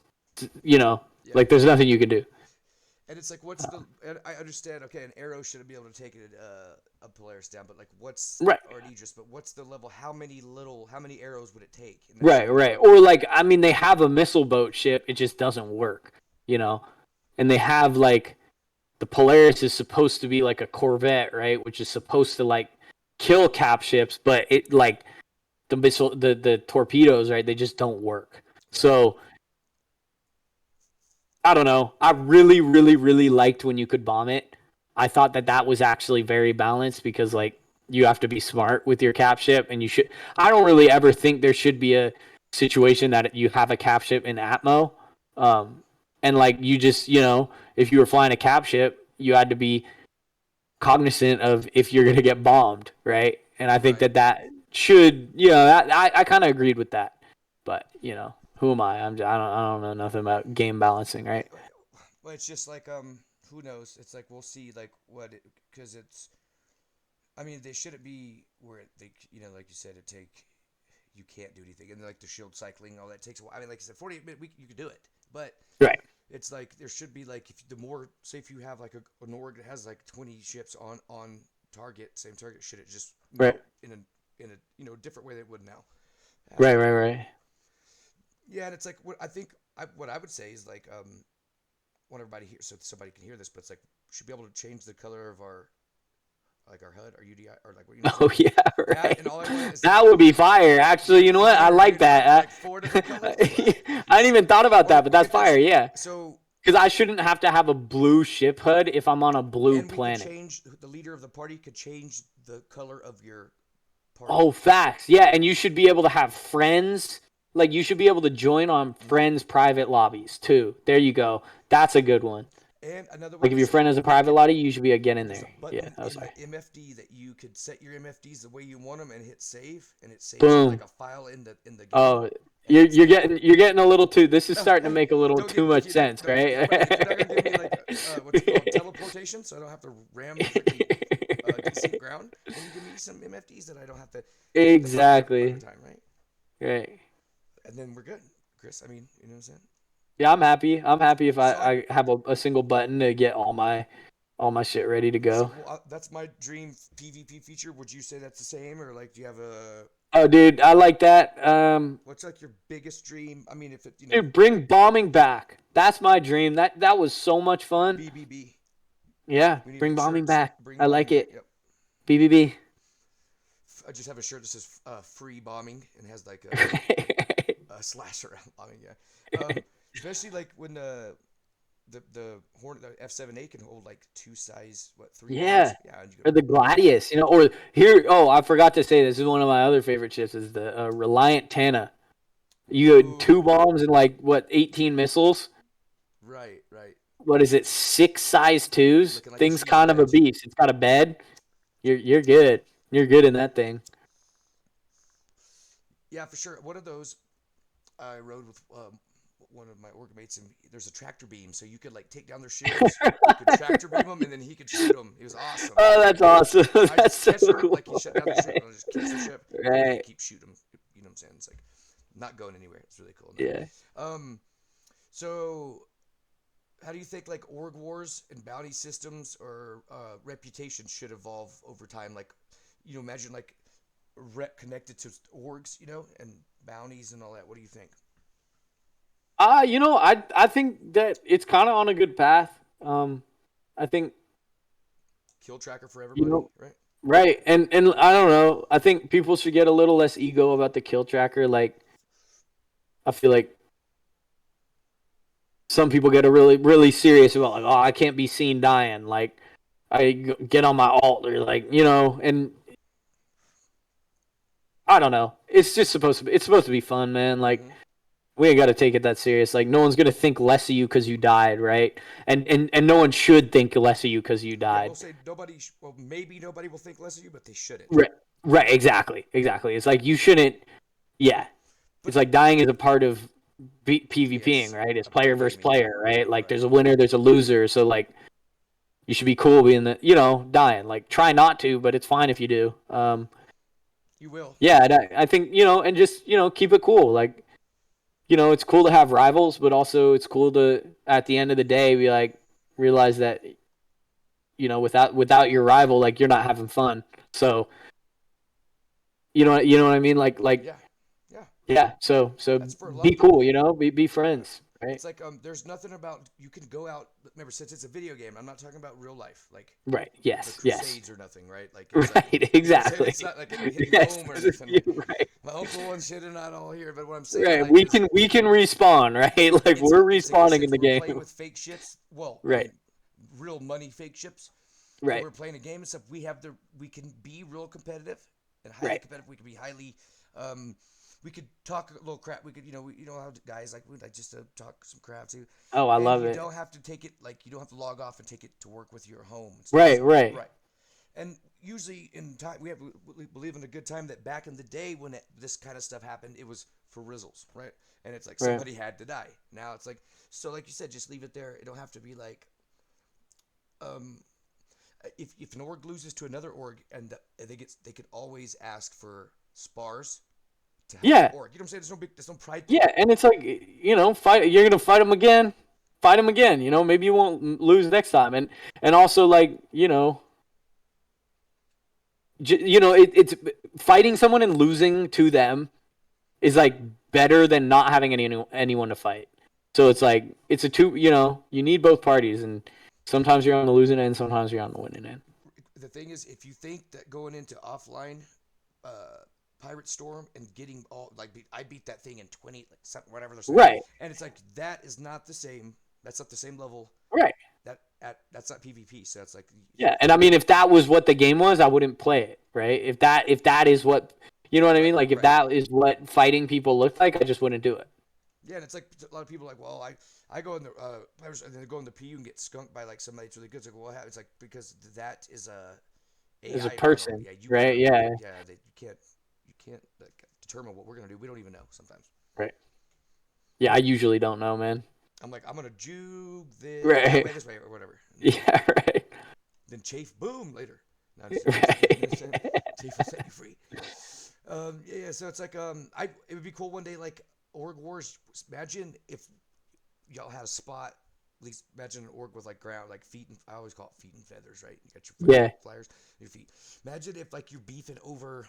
you know, Yeah, like there's nothing you can do. and it's like, what's the? And I understand. Okay, an arrow shouldn't be able to take it a Polaris down, but like, what's Right. or an Aegis? But what's the level? How many arrows would it take? And that should Right, be the right. level. Or like I mean they have a missile boat ship, it just doesn't work, you know? And they have like the Polaris is supposed to be like a Corvette, right? Which is supposed to like kill cap ships, but it like the torpedoes, right? They just don't work. Right. So I don't know. I really, really, really liked when you could bomb it. I thought that that was actually very balanced because like you have to be smart with your cap ship, and you should. I don't really ever think there should be a situation that you have a cap ship in Atmo, um, and like you just if you were flying a cap ship, you had to be cognizant of if you're gonna get bombed, right? And I think Right. that should that I kind of agreed with that, but who am I? I don't know nothing about game balancing, right? Well, it's just like who knows? It's like we'll see like what it because it's. I mean, they shouldn't be where they like you said it take. You can't do anything, and like the shield cycling, all that takes a while. I mean, like I said, 48-minute week you could do it, but Right, it's like there should be like if the more say if you have like an org that has like 20 ships on target, same target, should it just right, go in a different way than it would now? right, right, right. Yeah, and it's like what I would say is like want everybody here so somebody can hear this, but it's like we should be able to change the color of our like our HUD, our UDI, or like what what I'm Oh saying. yeah, That and right. all I want is like That would be fire. Actually, you know what? I fire, like dude. that. Like four different colors. What? I didn't even thought about Or that, but or that's get this. fire. Yeah, So because I shouldn't have to have a blue ship HUD if I'm on a blue and we could planet. change the leader of the party could change the color of your party. Oh, facts. Yeah, and you should be able to have friends. Like you should be able to join on Mm-hmm. friends' private lobbies too. There you go. That's a good one. And another Like one if is your friend has a they private could. lobby, you should be able to get in There's a there. Yeah, button that was in the fire. MFD that you could set your MFDs the way you want them and hit save, and it saves it like Boom. a file in the game. Oh, And you're it's you're like getting you're getting a little too. This is no, starting to hey, make a little don't too give much you're not sense, don't, right? but if you're not gonna give me like what's it called teleportation, so I don't have to ram the freaking desync ground, then you give me some MFDs that I don't have to hit the button every fucking Exactly. time, right? Right. And then we're good, Chris. I mean, you know what I'm saying? Yeah, I'm happy. I'm happy if So I have a single button to get all my shit ready to so go. well, that's my dream PvP feature. Would you say that's the same, or like do you have a Oh, dude, I like that. what's like your biggest dream? I mean, if it Dude, bring bombing back. That's my dream. That was so much fun. BBB, Yeah, we need bring bombing shirts. back. Bring I bombing like back. it. Yep. BBB. I just have a shirt that says free bombing and has like a slash around bombing. Yeah. Especially like when the Hornet the F7A can hold like two size three Yeah. bombs. Yeah, and you Or go the Gladius, or here. Oh, I forgot to say this is one of my other favorite ships is the Reliant Tana. You had two ooh bombs and like what 18 missiles. right right what is it, 6 size 2s? looking like a Thing's cheetah, kind of a right? beast. It's got a bed. You're good. You're good in that thing. Yeah, for sure. One of those I rode with one of my org mates, and there's a tractor beam, so you could like take down their shields. You could tractor beam them, and then he could shoot them. It was awesome. Oh, that's awesome. So I That's just so catch them, cool. like he shut down the ship, Right. and I just catch the ship, and then Right. keep shooting them. You know what I'm saying? It's like not going anywhere. It's really cool. Yeah. Um, so how do you think like org wars and bounty systems or reputation should evolve over time? Like, imagine like rep connected to orgs, and bounties and all that. What do you think? I think that it's kind of on a good path. I think Kill tracker for you everybody, know right? right, and I don't know. I think people should get a little less ego about the kill tracker. Like, I feel like some people get a really serious about like, oh, I can't be seen dying. Like, get on my alt or like, and I don't know. It's just supposed to be fun, man. Like, Mm-hmm. we ain't got to take it that serious. Like, no one's gonna think less of you because you died, right? And no one should think less of you because you Yeah, we'll died. say nobody. Well, maybe nobody will think less of you, but they shouldn't. Right. Right. Exactly. It's like you shouldn't. Yeah. But It's like dying is a part of PvPing, yes, right? It's a part player of versus gaming, player, right? Like, right? there's a winner, there's a loser. So like, you should be cool being dying. Like, try not to, but it's fine if you do. You will. Yeah. And I think and just keep it cool. Like, it's cool to have rivals, but also it's cool to at the end of the day be like realize that without your rival, like, you're not having fun. So you know what I mean? Like Yeah, yeah. yeah. So That's for a lot be of cool. people. Be Yeah. friends, right? It's like there's nothing about you can go out. Remember, since it's a video game, I'm not talking about real life, like Right. the Yes. Crusades or nothing, right? Like it's like Right. you know what I'm saying. Exactly. It's not like hitting Yes. home or This is anything. you. Like Right. my uncle and shit are not all here, but what I'm saying Right. like We is can respawn, right? Like, it's we're it's like you respawning said, in the we're playing game. with fake ships. Well, I Right. mean, real money fake ships. And Right. we're playing a game and stuff. We can be real competitive and highly Right. competitive. We can be highly um, we could talk a little crap. We could, you know how guys like we like just to talk some crap too, Oh, I and love you it. don't have to take it like you don't have to log off and take it to work with your home and stuff. Right. Right. Right. And usually in time we believe in a good time that back in the day when this kind of stuff happened, it was for rizzles, right? And it's like Right. somebody had to die. Now it's like so, like you said, just leave it there. It don't have to be like um, if an org loses to another org and they could always ask for spars to help the Yeah. org. You know what I'm saying? There's no pride thing. Yeah. And it's like, fight. You're gonna fight them again. Fight them again. Maybe you won't lose next time. And also, like, it's fighting someone and losing to them is like better than not having anyone to fight. So it's like it's a two. You need both parties, and sometimes you're on the losing end, sometimes you're on the winning end. The thing is, if you think that going into offline Pirate Storm and getting all like I beat that thing in 20 like something whatever they're saying, Right. and it's like that is not the same. That's not the same level. Right. That's not PvP. So it's like Yeah. And I mean, if that was what the game was, I wouldn't play it. Right. If that is what what I right, mean. Like, if right. that is what fighting people looked like, I just wouldn't do it. Yeah, and it's like a lot of people are like, well, I go in the and then go in the PU and get skunked by like somebody that's really good. It's like, well, what happens? It's like because that is a As a AI model. person. Yeah, you Right. gotta Yeah. yeah, you can't like, determine what we're gonna do. We don't even know sometimes. Right. Yeah. I usually don't know, man. I'm like, I'm gonna juke Right. this way or whatever. And Yeah. Right. then chafe boom later. No, you know what I'm saying? Right. Chafe will set you free. Yeah. So it's like it would be cool one day like Org Wars. Imagine if y'all had a spot. At least imagine an org with like ground, like feet and I always call it feet and feathers, right? You got your Yeah. flyers, your feet. Imagine if like you're beefing over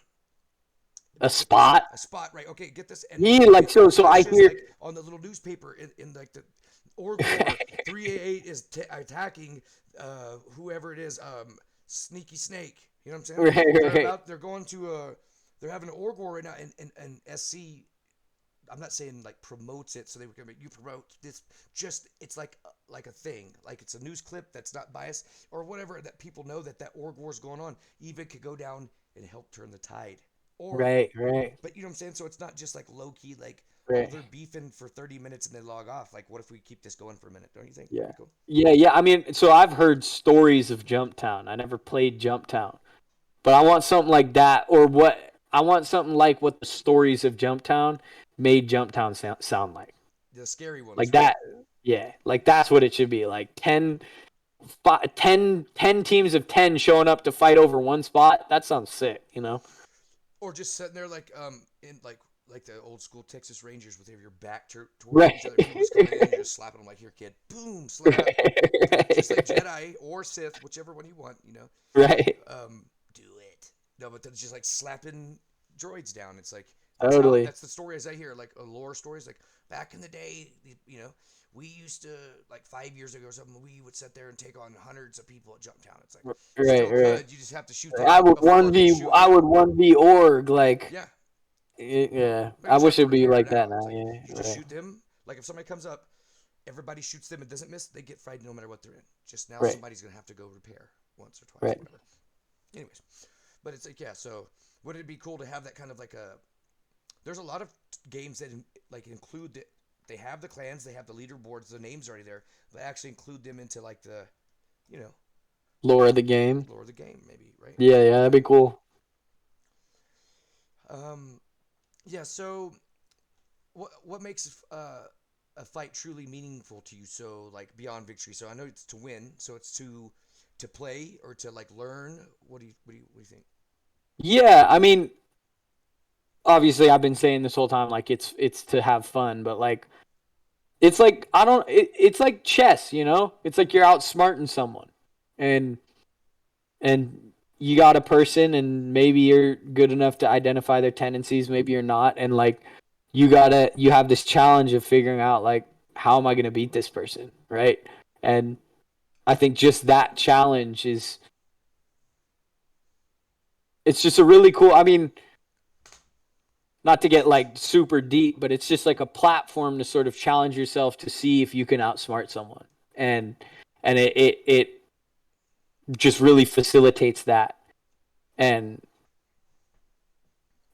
A spot. a spot, right? Okay, get this, and Yeah. it, Like, it like so I flashes hear. like on the little newspaper in like the org war 388 is attacking whoever it is, Sneaky Snake. You know what I'm saying? Right. Right. They're going to they're having an org war right now, and SC. I'm not saying like promotes it so they can you promote this just it's like a thing like it's a news clip that's not biased or whatever that people know that org war is going on even could go down and help turn the tide or Right, right, but you know what I'm saying? So it's not just like low key, like, oh, right. they're beefing for 30 minutes and they log off. Like, what if we keep this going for a minute? Don't you think that'd Yeah. be cool? Yeah, yeah. I mean, so I've heard stories of Jumptown. I never played Jumptown. But I want something like that, or what I want something like what the stories of Jumptown made Jumptown sound like. The scary ones, Like right? that. Yeah, like that's what it should be. Like 10 teams of 10 showing up to fight over one spot. That sounds sick, you know? Or just sitting there like in like the old school Texas Rangers with your back towards Right. each other. People just coming in, you're just slapping them like, here, kid, boom, slap. Just like Right. Jedi or Sith, whichever one you want, you know. Right. Do it. No, but then it's just like slapping droids down. It's like Totally. that's the story as I hear, like a lore stories. Like back in the day, you know, we used to like 5 years ago or something. We would sit there and take on hundreds of people at Jumptown. It's like you Right, still right. could. You just have to shoot them before they shoot I you. would 1v org like Yeah, yeah. like I wish tractor it'd be repair like that now. It's now. like Yeah, you just right. shoot them. Like if somebody comes up, everybody shoots them and doesn't miss, they get fried no matter what they're in. Just now Right. somebody's gonna have to go repair once or twice or Right. whatever. Anyways, but it's like yeah. So would it be cool to have that kind of like a? There's a lot of games that like include they have the clans, they have the leaderboards, the names already there, but actually include them into like the, you know, Lore of the game. lore of the game maybe, right? Yeah, yeah, that'd Yeah. be cool. Um, yeah. So what makes a fight truly meaningful to you? So like beyond victory. So I know it's to win. So it's to play or to like learn. What do you think? Yeah, I mean, obviously I've been saying this whole time like it's to have fun, but like it's like I don't it's like chess, you know? It's like you're outsmarting someone. And and you got a person and maybe you're good enough to identify their tendencies, maybe you're not, and like you have this challenge of figuring out like how am I going to beat this person, right? And I think just that challenge is it's just a really cool, I mean, not to get like super deep, but it's just like a platform to sort of challenge yourself to see if you can outsmart someone. And it just really facilitates that. And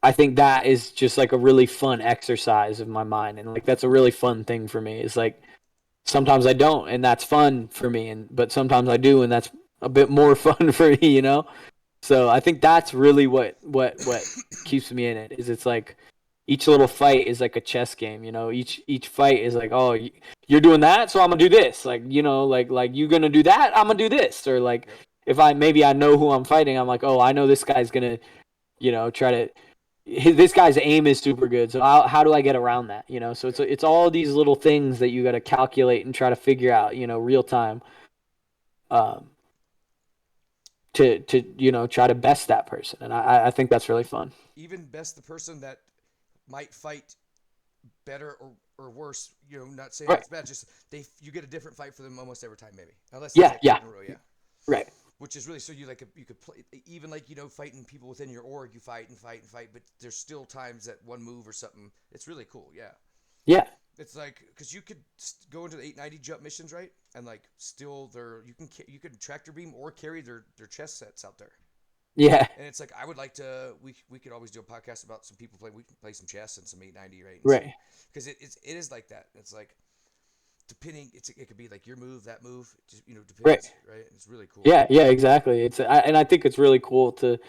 I think that is just like a really fun exercise of my mind. And like that's a really fun thing for me. Is like sometimes I don't and that's fun for me and but sometimes I do and that's a bit more fun for me, you know? So I think that's really what keeps me in it. Is it's like each little fight is like a chess game, you know. Each fight is like, oh, you're doing that, so I'm gonna do this. Like you know, like you gonna do that, I'm gonna do this. Or like Yep. if I maybe I know who I'm fighting, I'm like, oh, I know this guy's gonna, you know, try to. This guy's aim is super good, so how do I get around that? You know, so Yep. it's all these little things that you got to calculate and try to figure out, you know, real time. Um, to you know try to best that person, and I think that's really fun. Even best the person that might fight better or worse. You know, not saying Right. that's bad. Just you get a different fight for them almost every time, maybe, unless it's Yeah. like Yeah. in a row. Yeah, Right. which is really so you could play even like you know fighting people within your org. You fight and fight and fight, but there's still times that one move or something. It's really cool. Yeah, Yeah. it's like because you could go into the 890 jump missions, right? And like still there you can tractor beam or carry their chess sets out there. Yeah. And it's like I would like to. We could always do a podcast about some people play. We can play some chess and some 890, right? And see Right. because it is like that. It's like depending. It could be like your move, that move. It just Right. depends, right? It's really cool. Yeah. Yeah. Exactly. And I think it's really cool to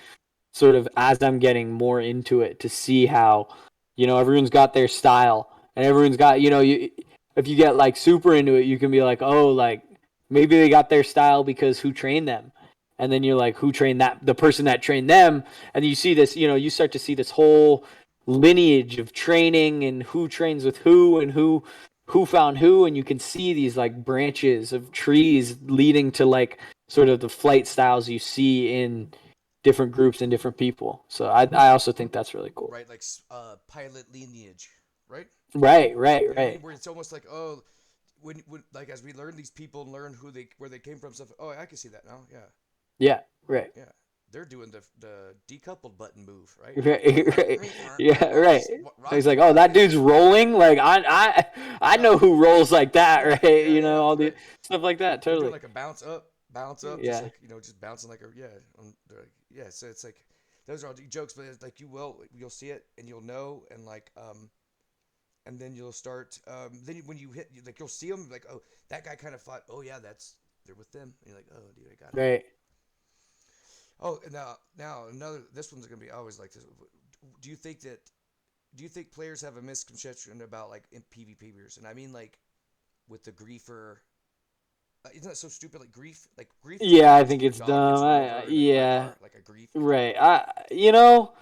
sort of as I'm getting more into it to see how, you know, everyone's got their style and everyone's got, you know, if you get like super into it, you can be like, oh, like maybe they got their style because who trained them. And then you're like, who trained the person that trained them. And you see this, you know, you start to see this whole lineage of training and who trains with who and who found who. And you can see these like branches of trees leading to like sort of the flight styles you see in different groups and different people. So I also think that's really cool. Right, like pilot lineage, right? Right, right, You know what I mean? right. Where it's almost like oh, when like as we learn these people and learn where they came from, stuff. Oh, I can see that now. Yeah, Yeah, right. yeah. They're doing the decoupled button move, right? Right, right. Yeah, right. Just It's rocking like, and oh, that rocking. dude's rolling. Like I Yeah, know who rolls like that, yeah, right? yeah, You know, yeah. all the Right. stuff like that. They're doing Totally. like a bounce up, just Yeah. like you know, just bouncing like a yeah. They're like, yeah, so it's like those are all jokes, but it's like you'll see it and you'll know, and like and then you'll start then when you hit like you'll see them like, oh, that guy kind of fought. Oh yeah, that's they're with them. And you're like, oh dude, I got it. Right. Oh, now another. This one's gonna be always like this. Do you think that? Do you think players have a misconception about like in PvPers? And I mean like with the griefer. Isn't that so stupid? Like grief is Yeah, like I once think your it's dog gets dumb. run over in a Yeah. car, like a grief. Right. You know,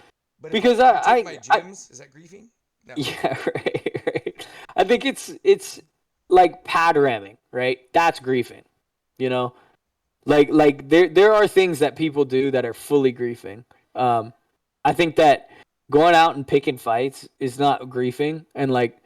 But if because like you take my I gems, is that griefing? No. yeah, right, right. I think it's like pad ramming, right? That's griefing. You know, like there are things that people do that are fully griefing. Um, I think that going out and picking fights is not griefing, and like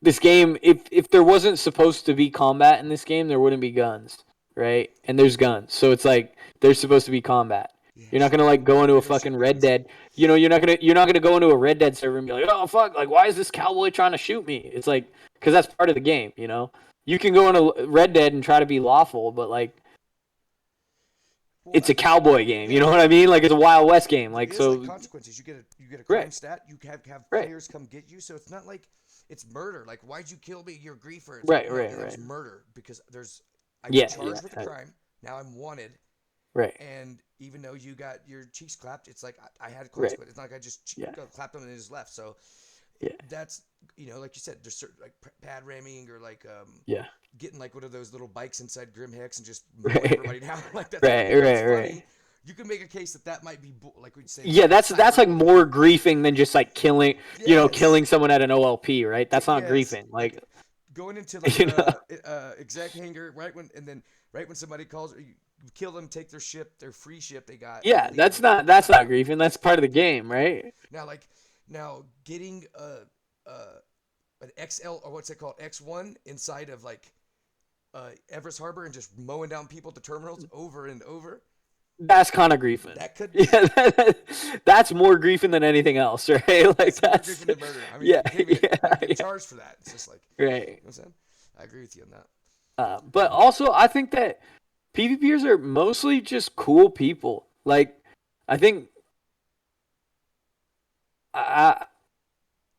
this game, if there wasn't supposed to be combat in this game, there wouldn't be guns, right? And there's guns, so it's like there's supposed to be combat. Yeah, You're not gonna like go into a fucking shit Red guns. Dead. You're not gonna go into a Red Dead server and be like, oh fuck, like why is this cowboy trying to shoot me? It's like because that's part of the game, you know. You can go into Red Dead and try to be lawful, but like Well, it's a cowboy game. yeah, You know what I mean? Like it's a Wild West game. there Like is like so, consequences. You get a right, crime stat. You have right, players come get you. So it's not like it's murder. Like why'd you kill me? You're a griefer. It's like right, no, right, that was right. murder because I got Yeah, charged with a crime. Now I'm wanted. right, And even though you got your cheeks clapped, it's like I had a right. consequence. It's not like I just Yeah, clapped them and they just left. So yeah, that's like you said, there's certain like pad ramming or like yeah. getting like one of those little bikes inside Grim Hex and just mowing Right, everybody down. Like that's right, that's right, funny. right. You can make a case that might be like we'd say Yeah, that's like cyberbullying. more griefing than just like killing, Yes, killing someone at an OLP, right? That's not yes. griefing. Like Like, going into like you know, exec hangar right when somebody calls you kill them, take their ship, their free ship they got, and yeah, leave that's them. not griefing. That's part of the game, right? Now getting an XL or what's it called X1 inside of like Everest Harbor and just mowing down people at the terminals over and over. That's kind of griefing. That could be. Yeah, that's more griefing than anything else, right? Like That's more that's grieving than murder. I mean, yeah, you can't even yeah, not get yeah, charged for that. It's just like, right. you know what I'm saying? I agree with you on that. But also, I think that PvPers are mostly just cool people. Like, I think I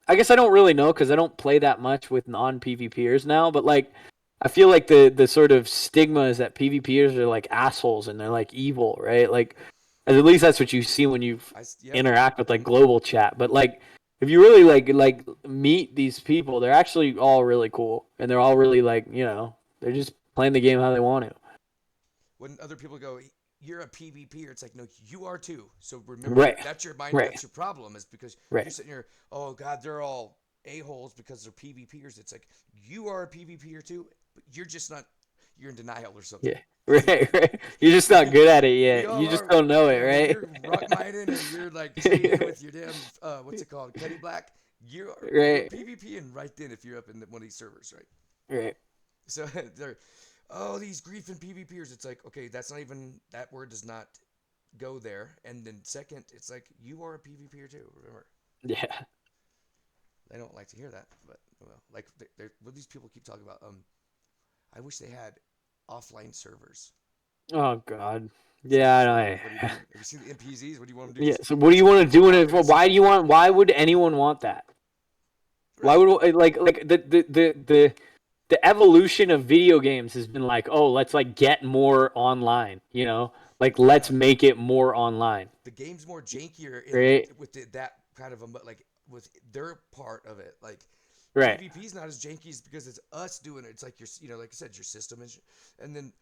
I guess I don't really know because I don't play that much with non PvPers now. But like, I feel like the sort of stigma is that PvPers are like assholes and they're like evil, right? Like, at least that's what you see when you Yep. interact with like global chat. But like, if you really like meet these people, they're actually all really cool and they're all really like they're just playing the game how they want to. When other people go, you're a PvPer, it's like, no, you are too. So remember, Right, that's your mind. right, That's your problem is because you're right. sitting here, oh God, they're all a-holes because they're PvPers. It's like, you are a PvPer too, but you're just not, you're in denial or something. Yeah. Right, right. You're just not good at it We yet. all You just are. don't know it, When right? you're rock mining and you're like trading with your damn what's it called, Cuddy Black, you're Right, PvPing right then if you're up in one of these servers, right? right. So they're these griefing PvPers. It's like okay, that's not even that word does not go there. And then second, it's like you are a PvPer too. Remember, Yeah. they don't like to hear that, but well, like what these people keep talking about. I wish they had offline servers. Oh God. It's like, Yeah, I what do you know. mean? Have you seen the NPZs? What do you want to do? Yeah. Just So what do you want to do in walk it in for? and see? Why would anyone want that? Why Right. would like the evolution of video games has been like, oh, let's like get more online, Like let's Yeah. make it more online. The game's more jankier in Right? with that kind of a like with their part of it. Like Right. PvP's not as janky as because it's us doing it. It's like like I said, your system is, and then,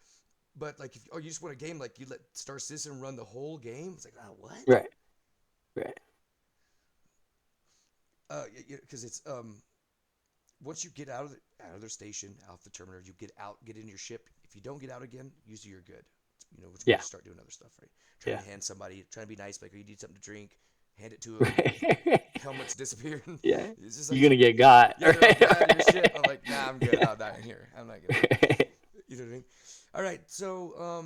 but like if you just want a game like you let Star Citizen run the whole game. It's like what? Right. Right. Because it's once you get out of their station, out the terminal, you get in your ship. If you don't get out again, usually you're good. Which Yeah. start doing other stuff, right? Trying Yeah. to hand somebody, trying to be nice, like, oh, you need something to drink, hand it to them. Right. Helmet's disappearing. Yeah. It's just You're like, gonna get got. yeah, they're like, get out of your ship. I'm Right. like, nah, I'm good. Yeah. I'm not in here. I'm not gonna. Right. You know what I mean? All right. So,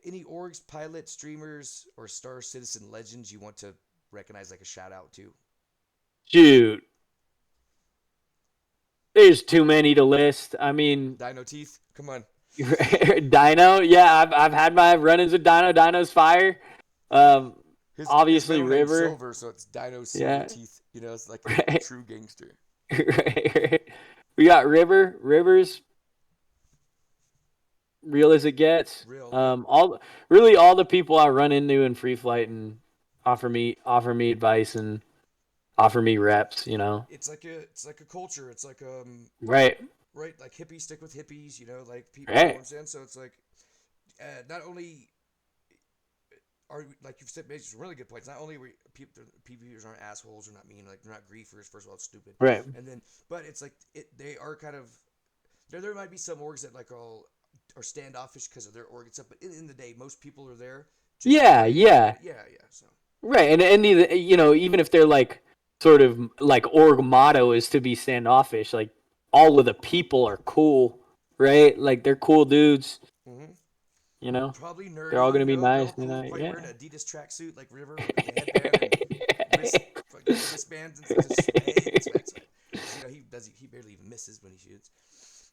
any orgs, pilots, streamers, or Star Citizen legends you want to recognize, like a shout out to? Shoot. There's too many to list. I mean, Dino Teeth. Come on. Dino. Yeah, I've had my run-ins with Dino. Dino's fire. Um, His obviously middle name's River. Silver, so it's Dino Silver Yeah. Teeth. You know, it's like a Right. true gangster. Right. We got River. River's real as it gets. Real, yep. All the people I run into in free flight and offer me advice and offer me reps. It's like a culture. It's like Right. right, like hippies stick with hippies. You know, like people. You know what Right. I'm saying? So it's like not only are like you've said, made some really good points. Not only were PvPers aren't assholes or not mean, like they're not griefers. First of all, it's stupid. Right. And then, but it's like they are kind of there might be some orgs that like all are standoffish because of their org and stuff. But in the day, most people are there just to Yeah. play. Yeah. Yeah, yeah. So Right. And even if they're like sort of like org motto is to be standoffish, like all of the people are cool, right? Like they're cool dudes. hmm You know, probably they're all nerdy. You gonna be know, they're nice. all cool. Probably Yeah. wearing an Adidas tracksuit like River with the headband and wrist fucking wristbands and just hey, swag, swag. Because you know he barely even misses when he shoots.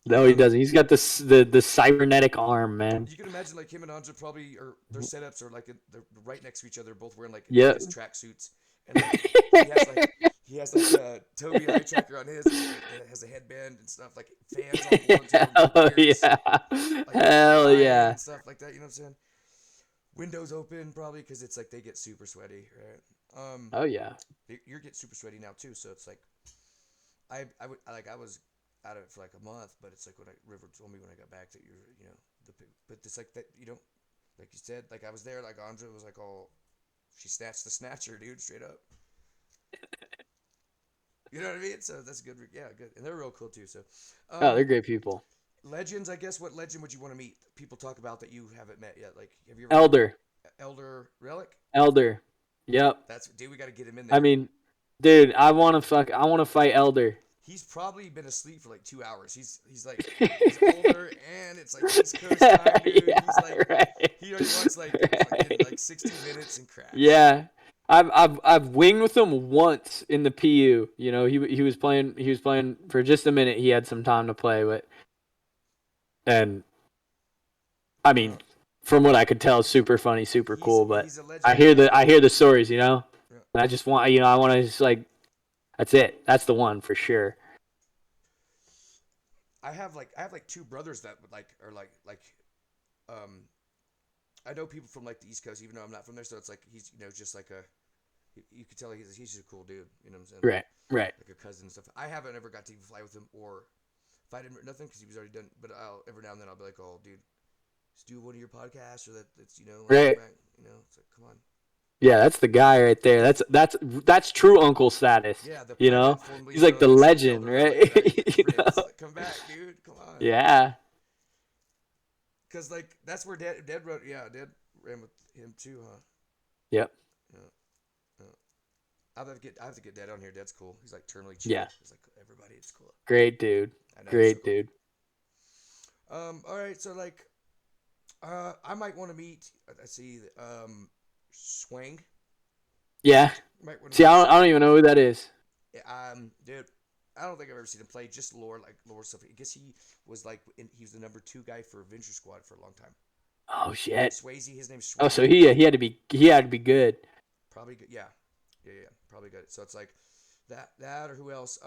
No, he doesn't. He's got the cybernetic arm, man. You can imagine like him and Anja probably or their setups are like they're right next to each other, both wearing like Yep. Adidas tracksuits, and like he has like a Toby eye tracker on his. It has a headband and stuff like fans all blown to him, Hell ears yeah. like Hell flying yeah. and stuff like that. You know what I'm saying? Windows open probably because it's like they get super sweaty, right? Oh yeah. You're getting super sweaty now too, so it's like I was out of it for like a month, but it's like when River told me when I got back that but it's like that like you said, like I was there, like Andra was like, oh, she snatched the snatcher, dude, straight up. You know what I mean? So that's good. Yeah, good, and they're real cool too. So, Oh, they're um, great people. legends, I guess. What legend would you want to meet? People talk about that you haven't met yet. Like, have you ever met Elder. Elder Relic? Elder. Yep. That's dude. We got to get him in I there. mean, dude, I want to fight Elder. He's probably been asleep for like 2 hours. He's like he's older and it's like East Coast time, dude. Yeah, He's like right. he already wants like fucking like 60 minutes and cracks. Yeah. I've winged with him once in the PU. He was playing for just a minute. He had some time to play, and I mean, Uh, from what I could tell, super funny, super cool. But he's a I legend, hear dude. the stories, Yeah. and I just want I want to just like that's it. That's the one for sure. I have like two brothers that would like are like um I know people from like the East Coast even though I'm not from there, so it's like he's just like you could tell he's just a cool dude. You know what I'm saying? Right. Right. Like a cousin and stuff. I haven't ever got to even fly with him or fight him or nothing because he was already done. But I'll every now and then I'll be like, oh, dude, let's do one of your podcasts or that's Right. back. It's like come on. Yeah, that's the guy right there. That's true uncle status. Yeah, the You know, private formerly he's like the known as legend, Elder Relic. right? Yeah, You Prince. know? Like, come back, dude. Come on. Yeah. Because like that's where Dad wrote. Yeah, Dad ran with him too, huh? Yep. Yeah. Yeah. I have to get Dad on here. Dad's cool. He's like terminally chill. Yeah. He's like everybody. It's cool. Great dude. I know he's so Great cool. dude. All right. So like, I might want to meet. I see. Swang. Yeah. Might want to See, meet. I don't even know who that is. Dude. I don't think I've ever seen him play. Just lore stuff. I guess he was like, he was the number 2 guy for Avenger Squad for a long time. Oh shit. Swayze. His name's Oh, Swayze. so he had to be good. Probably good. Yeah. Yeah. Probably good. So it's like that or who else?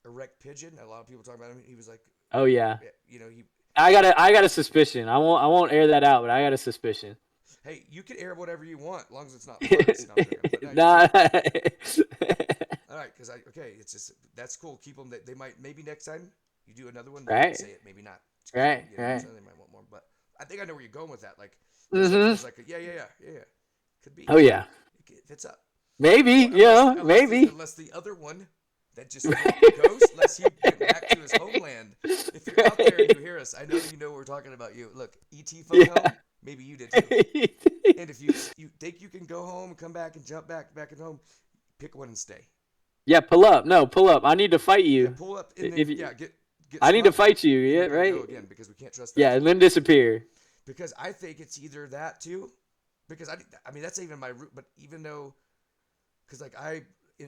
Erect Pigeon. A lot of people talk about him. He was like, Oh yeah. he. I got a suspicion. I won't air that out, but I got a suspicion. Hey, you can air whatever you want, as long as it's not farts. No, I'm joking. But, Nah. all right, because it's just that's cool. Keep them. They might maybe next time you do another one, they might Right. say it, maybe not. Right. Right. Right. They might want more, but I think I know where you're going with that. Like, Mhm. there's like yeah. Could be. Oh yeah. It fits up. Maybe. Unless the other one that just goes, unless he went back to his homeland. If you're out there and you hear us, I know you know we're talking about you. Look, ET phone Yeah. home. Maybe you did too. And if you think you can go home, come back and jump back at home, pick one and stay. Yeah, pull up. No, pull up. I need to fight Yeah, you. pull up and then If get. I need to Snuffed, fight you. and Yeah, you gotta right. go again because we can't trust that. Yeah, and then disappear. Because I think it's either that too, because I mean that's even my route. But even though, because like I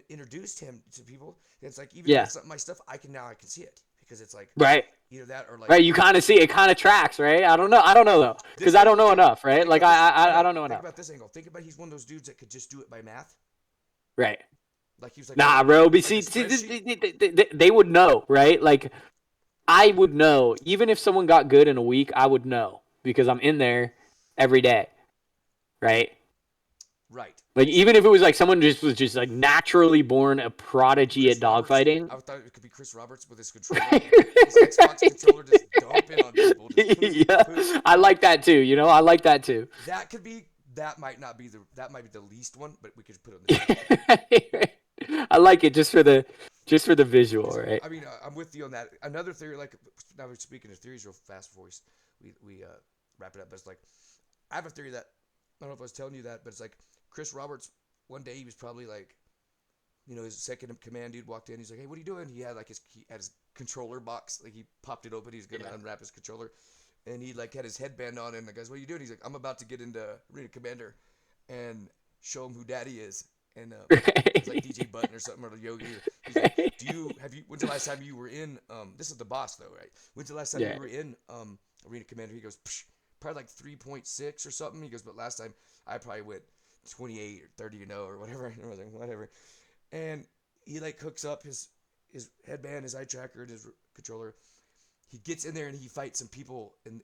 introduced him to people, it's like even if Yeah. it's not my stuff, I can see it because it's like Right. either that or like Right. You kind of see it kind of tracks, right? I don't know. I don't know though, because this I don't angle. know enough, But right? think Like about this. I I know. don't know Think enough. about this angle. Think about he's one of those dudes that could just do it by math. Right. Like he was like Nah, bro. But like a see, spreadsheet. they would know, right? Like I would know, even if someone got good in a week, I would know because I'm in there every day, right? Right. Like even if it was like someone just was just like naturally born a prodigy at Chris Roberts. dogfighting. I thought it could be Chris Roberts with his controller, his Xbox controller, just dumping on people. Just poop, Yeah, poop. I like that too. You know, I like that too. That could be. That might not be the. That might be the least one, but we could put it on the team. I like it just for the visual, Because right? I mean, I'm with you on that. Another theory, like now we're speaking of theories real fast before we wrap it up. But it's like I have a theory that I don't know if I was telling you that, but it's like Chris Roberts. One day he was probably like, his second in command dude walked in. He's like, "Hey, what are you doing?" He had his controller box. Like he popped it open. He's gonna unwrap his controller, and he like had his headband on. And the guy's, "What are you doing?" He's like, "I'm about to get into Arena Commander, and show him who Daddy is." And it's like DJ Button or something or Yogi. He's like, When's the last time you were in? This is the boss though, right? When's the last time you were in Arena Commander? He goes, Psh, probably like 3.6 or something. He goes, but last time I probably went 28 or 30, or whatever. I was like, whatever. And he like hooks up his headband, his eye tracker, and his controller. He gets in there and he fights some people, and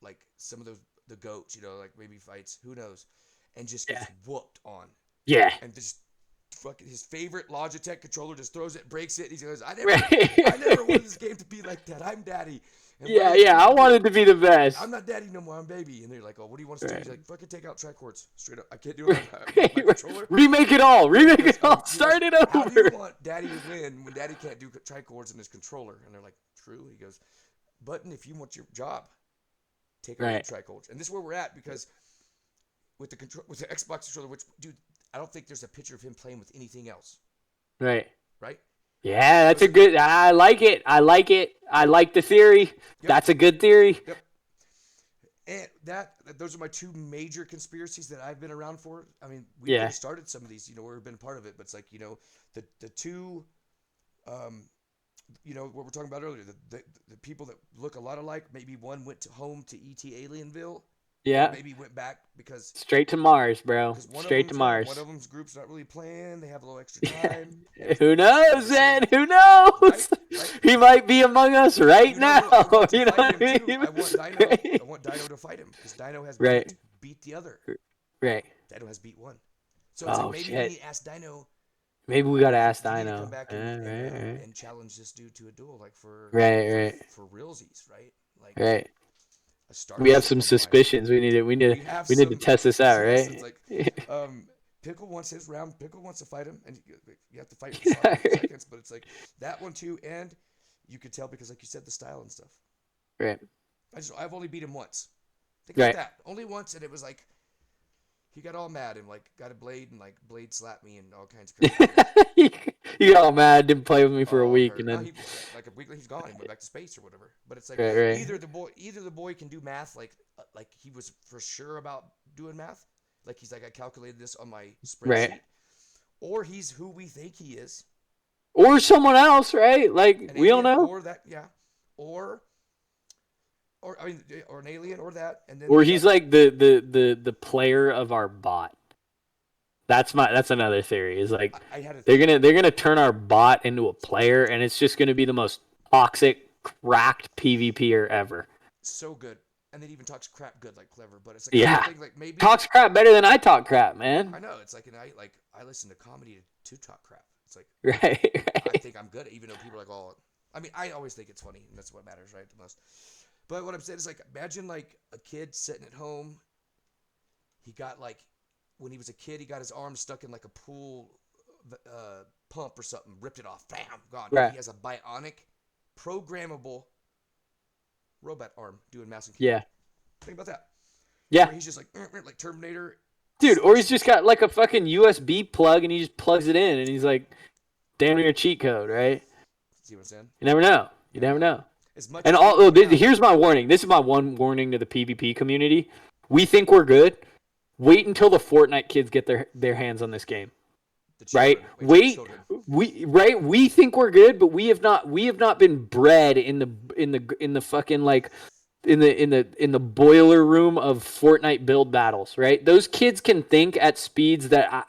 like some of the goats, like maybe fights, who knows, and just gets whooped on. Yeah. And just fucking his favorite Logitech controller just throws it, breaks it. And he goes, I Right. never wanted this game to be like that. I'm Daddy. And Yeah. I wanted to be the best. I'm not Daddy no more. I'm Baby. And they're like, oh, what do you want us to do? He's like, fucking take out tricords. Straight up. I can't do it on my controller. Remake it all. Start it over. How do you want Daddy to win when Daddy can't do tricords in his controller? And they're like, true. He goes, Button, if you want your job, take out the tricords. And this is where we're at because with the Xbox controller, which, dude, I don't think there's a picture of him playing with anything else. Right. Right? Yeah, that's a good. I like it. I like the theory. Yep. That's a good theory. Yep. And those are my two major conspiracies that I've been around for. I mean, we could have started some of these, we've been part of it, but it's like, the two, what we're talking about earlier, the people that look a lot alike. Maybe one went home to ET Alienville. Yeah. Maybe went back because straight to Mars, bro. Straight to Mars. One of them's group's not really playing. They have a little extra time. Who knows, Ed? Who knows? Right? He might be among us right now. You know what I mean? I want Dino to fight him because Dino has beat the other. Right. Dino has beat one. So it's like maybe we need to ask Dino. Maybe we gotta ask Dino. To come back and challenge this dude to a duel, like for realsies, right? Like right. We have some suspicions. We need to test this out, right? It's like, Pickle wants his round. Pickle wants to fight him, and you have to fight for seconds. But it's like that one too, and you could tell because, like you said, the style and stuff. Right. I've only beat him once. Think about that. Only once, and it was like he got all mad and like got a blade and like blade slapped me and all kinds of crazy. He got all mad, didn't play with me for a week, and then like a week he's gone. He went back to space or whatever. But it's like either the boy can do math like he was for sure about doing math, like he's like I calculated this on my spreadsheet, or he's who we think he is, or someone else, right? Like we don't know, or that, or an alien, or that, and then or he's like the player of our bot. That's another theory. Is like they're gonna turn our bot into a player, and it's just gonna be the most toxic, cracked PvPer ever. So good, and then even talks crap good, like clever. But it's like like maybe talks crap better than I talk crap, man. I know it's like, and I listen to comedy to talk crap. It's like right. I think I'm good, even though people are like, oh, I mean, I always think it's funny, and that's what matters, right, the most. But what I'm saying is like, imagine like a kid sitting at home. He got like. When he was a kid, he got his arm stuck in like a pool pump or something, ripped it off, bam, gone. Right. He has a bionic, programmable robot arm doing mouse and keyboard. Yeah. Think about that. Yeah. Where he's just like Terminator. Dude, or he's just got like a fucking USB plug and he just plugs it in and he's like, damn near cheat code, right? See what I'm saying? You never know. You never know. Here's my warning. This is my one warning to the PvP community. We think we're good. Wait until the Fortnite kids get their hands on this game. The right? children. Wait till the Wait, children. we think we're good, but we have not been bred in the fucking like in the boiler room of Fortnite build battles, right? Those kids can think at speeds that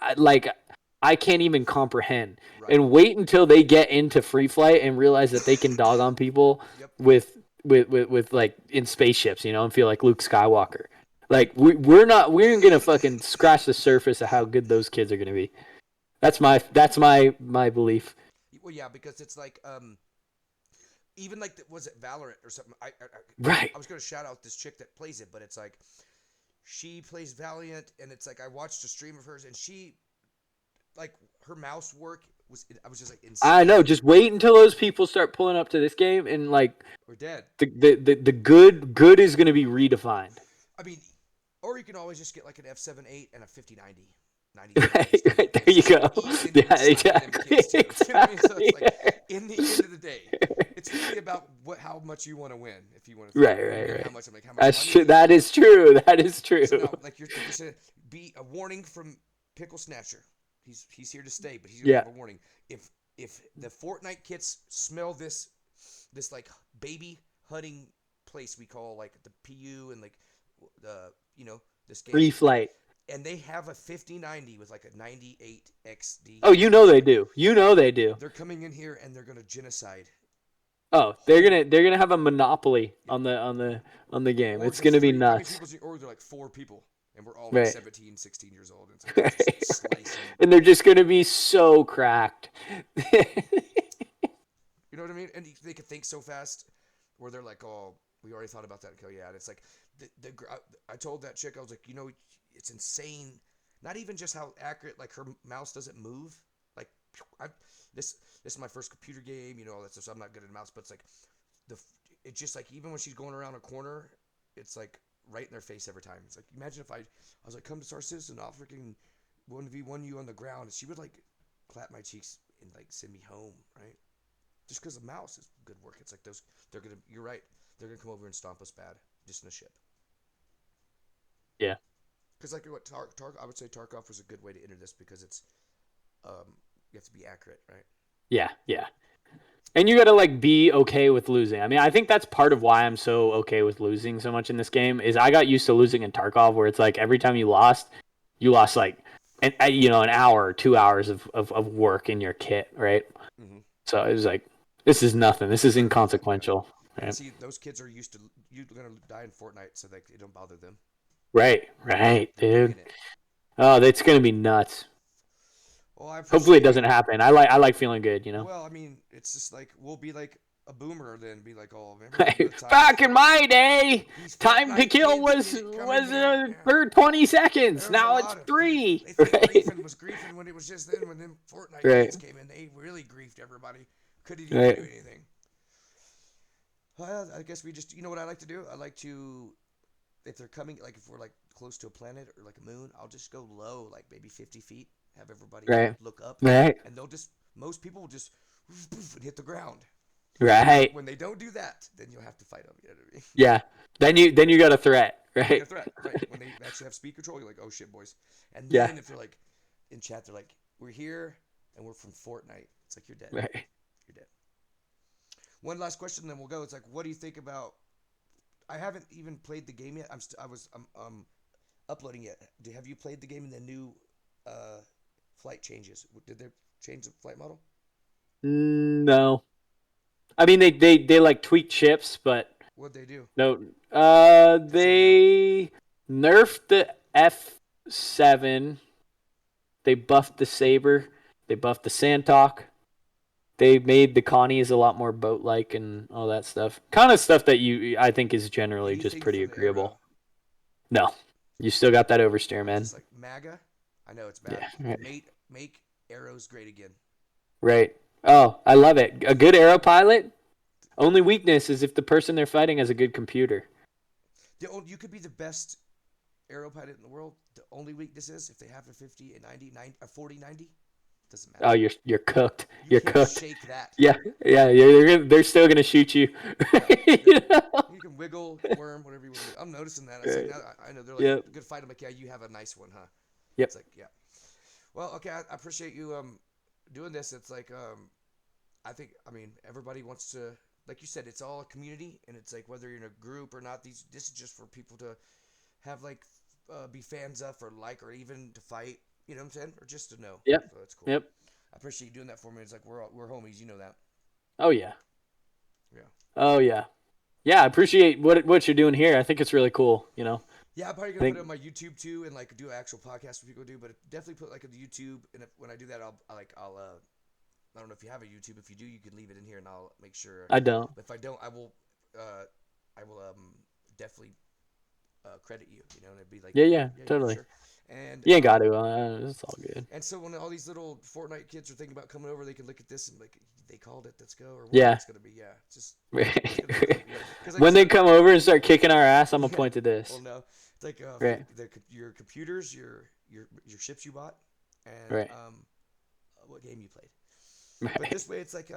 I can't even comprehend. Right. And wait until they get into free flight and realize that they can dog on people Yep. with like in spaceships, and feel like Luke Skywalker. Like we aren't gonna fucking scratch the surface of how good those kids are gonna be. That's my belief. Well, yeah, because it's like even like was it Valorant or something? Right. I was gonna shout out this chick that plays it, but it's like she plays Valiant, and it's like I watched a stream of hers, and she like her mouse work was I was just like I insane. know. Just wait until those people start pulling up to this game, and like We're dead. the good is gonna be redefined. I mean, or you can always just get like an F78 and a 5090, 9030 Right, instead. right, And there you just go. ease into Yeah, inside of them exactly. kids too. You know what I mean? So it's like Exactly. in the end of the day, it's really about how much you want to win. If you want to Right, win right, how right. much I'm like how much That's true. money. That is true. That is true. So now, like you're just gonna be a warning from Pickle Snatcher. He's here to stay, but he's gonna Yeah. have a warning. If the Fortnite kids smell this like baby hunting place we call like the PU and like the this game, Free flight. and they have a 5090 with like a 98 XD Oh, they processor, do. They do. they're coming in here and they're gonna genocide Oh, they're whole gonna they're gonna have a monopoly on the game. or It's just gonna be three. How many nuts. people? Or they're like four people, and we're all like Right. 17, 16 years old. And it's like they're just slicing. And they're just gonna be so cracked. You know what I mean? And they can think so fast, where they're like, "Oh, we already thought about that." Oh yeah, and it's like I told that chick, I was like, it's insane. Not even just how accurate, like her mouse doesn't move. Like I, this is my first computer game, all that stuff. So I'm not good at mouse, but it's like the it's just like even when she's going around a corner, it's like right in their face every time. It's like imagine if I was like, "Come to Star Citizen, I'll freaking 1v1 you on the ground," and she would like clap my cheeks and like send me home, right? Just because the mouse is good work. It's like they're gonna. You're right. They're gonna come over and stomp us bad, just in a ship. Yeah. Because like what I would say Tarkov was a good way to enter this because it's you have to be accurate, right? Yeah, yeah. And you got to like be okay with losing. I mean, I think that's part of why I'm so okay with losing so much in this game is I got used to losing in Tarkov where it's like every time you lost like an hour or 2 hours of work in your kit, right? Mm-hmm. So it was like this is nothing. This is inconsequential. And Right? see, those kids are used to you're gonna die in Fortnite, so they it don't bother them. Right, right, They're dude. digging it. Oh, that's gonna be nuts. Well, I Hopefully it appreciate. doesn't happen. I like feeling good. Well, I mean, it's just like we'll be like a boomer then, be like, oh, remember the times Back in my day, these time to Fortnite kill kids was didn't come in was here. uh, Yeah. for 20 seconds. There was a Now it's lot of 3. they think Right. griefing was griefing when it was just then when them Fortnite Right. kids came in, they really griefed everybody. Couldn't even Right. do anything. Well, I guess we just what I like to do? I like to if they're coming like if we're like close to a planet or like a moon, I'll just go low, like maybe 50 feet, have everybody Right. look up, Right. and most people will just and hit the ground. Right. When they don't do that, then you'll have to fight them. You know what I mean? Yeah. Then you got a threat, You got a right? threat, right? When they actually have speed control, you're like, oh shit, boys. And Yeah. then if they're like in chat, they're like, we're here and we're from Fortnite. It's like you're dead. Right. You're dead. One last question, then we'll go. It's like, what do you think about? I haven't even played the game yet. I'm uploading it. Have you played the game in the new flight changes? Did they change the flight model? No. I mean they like tweak chips, but What'd they do? no. Show me now. They nerfed the F7. They buffed the Saber. They buffed the Sandtalk. They made the Connies a lot more boat-like and all that stuff. Kind of stuff that I think is generally just Anything pretty for the arrow? agreeable. No, you still got that oversteer, I'm man. just like MAGA. I know it's bad. Yeah, right. Make arrows great again. Right. Oh, I love it. A good arrow pilot. Only weakness is if the person they're fighting has a good computer. You could be the best arrow pilot in the world. The only weakness is if they have a 50, a 90, a 40, 90. Doesn't Oh, matter. you're cooked. You You're can't cooked. shake that. Yeah, yeah. They're still gonna shoot you. Yeah. You know? You can wiggle, worm, whatever you want to do. I'm noticing that. I see Right. now. I know they're like Yep. good fight. I'm like, yeah, you have a nice one, huh? Yep. It's like, yeah. Well, okay, I appreciate you doing this. It's like I mean everybody wants to, like you said, it's all a community, and it's like whether you're in a group or not. This is just for people to have like be fans of, or like, or even to fight. You know what I'm saying? Or just to know. Yep. So that's cool. Yep. I appreciate you doing that for me. It's like we're homies. You know that. Oh yeah. Yeah. Oh yeah. Yeah, I appreciate what you're doing here. I think it's really cool, you know. Yeah, I'm probably I gonna put it think on my YouTube too, and like do an actual podcast for people to do. But definitely put like a YouTube, and when I do that, I'll I don't know if you have a YouTube. If you do, you can leave it in here, and I'll make sure. I don't. But if I don't, uh, I will definitely credit you. You know, and it'd be like, Yeah, yeah, yeah, yeah, totally. sure. And You ain't got to. It's all good. and so when all these little Fortnite kids are thinking about coming over, they can look at this and like they called it. Let's go, or whatever Yeah. it's gonna be. Yeah, it's gonna be cool. Yeah, because like I When they said, come over and start kicking our ass, I'm gonna yeah. point to Well, this. no, it's like Right. your computers, your ships you bought, and Right. what game you played. But Right. this way, it's like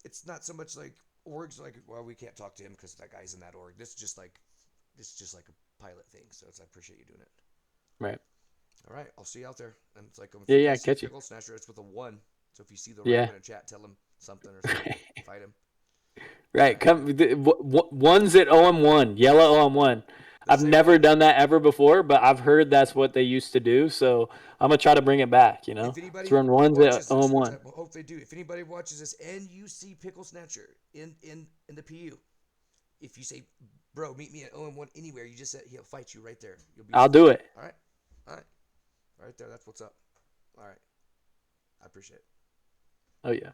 it's not so much like orgs. Like, well, we can't talk to him because that guy's in that org. This is just like a pilot thing. So I appreciate you doing it. Right. All right, I'll see you out there. And it's like if Yeah, you yeah, guys see catch you. Pickle Snatcher, it's with a one. So if you see the Yeah. random in a chat, tell him something or something. Fight him. All Right. right. One's at OM1, yellow OM1. The I've same never one. done that ever before, but I've heard that's what they used to do. So I'm gonna try to bring it back. You If know, let's anybody run ones at watches this, which I OM1. hope they do, if anybody watches this and you see Pickle Snatcher in the PU, if you say, "Bro, meet me at OM1 anywhere," you just said he'll fight you right there. You'll be I'll his do friend. it. All right, all right, right there. That's what's up. All right, I appreciate it. Oh yeah.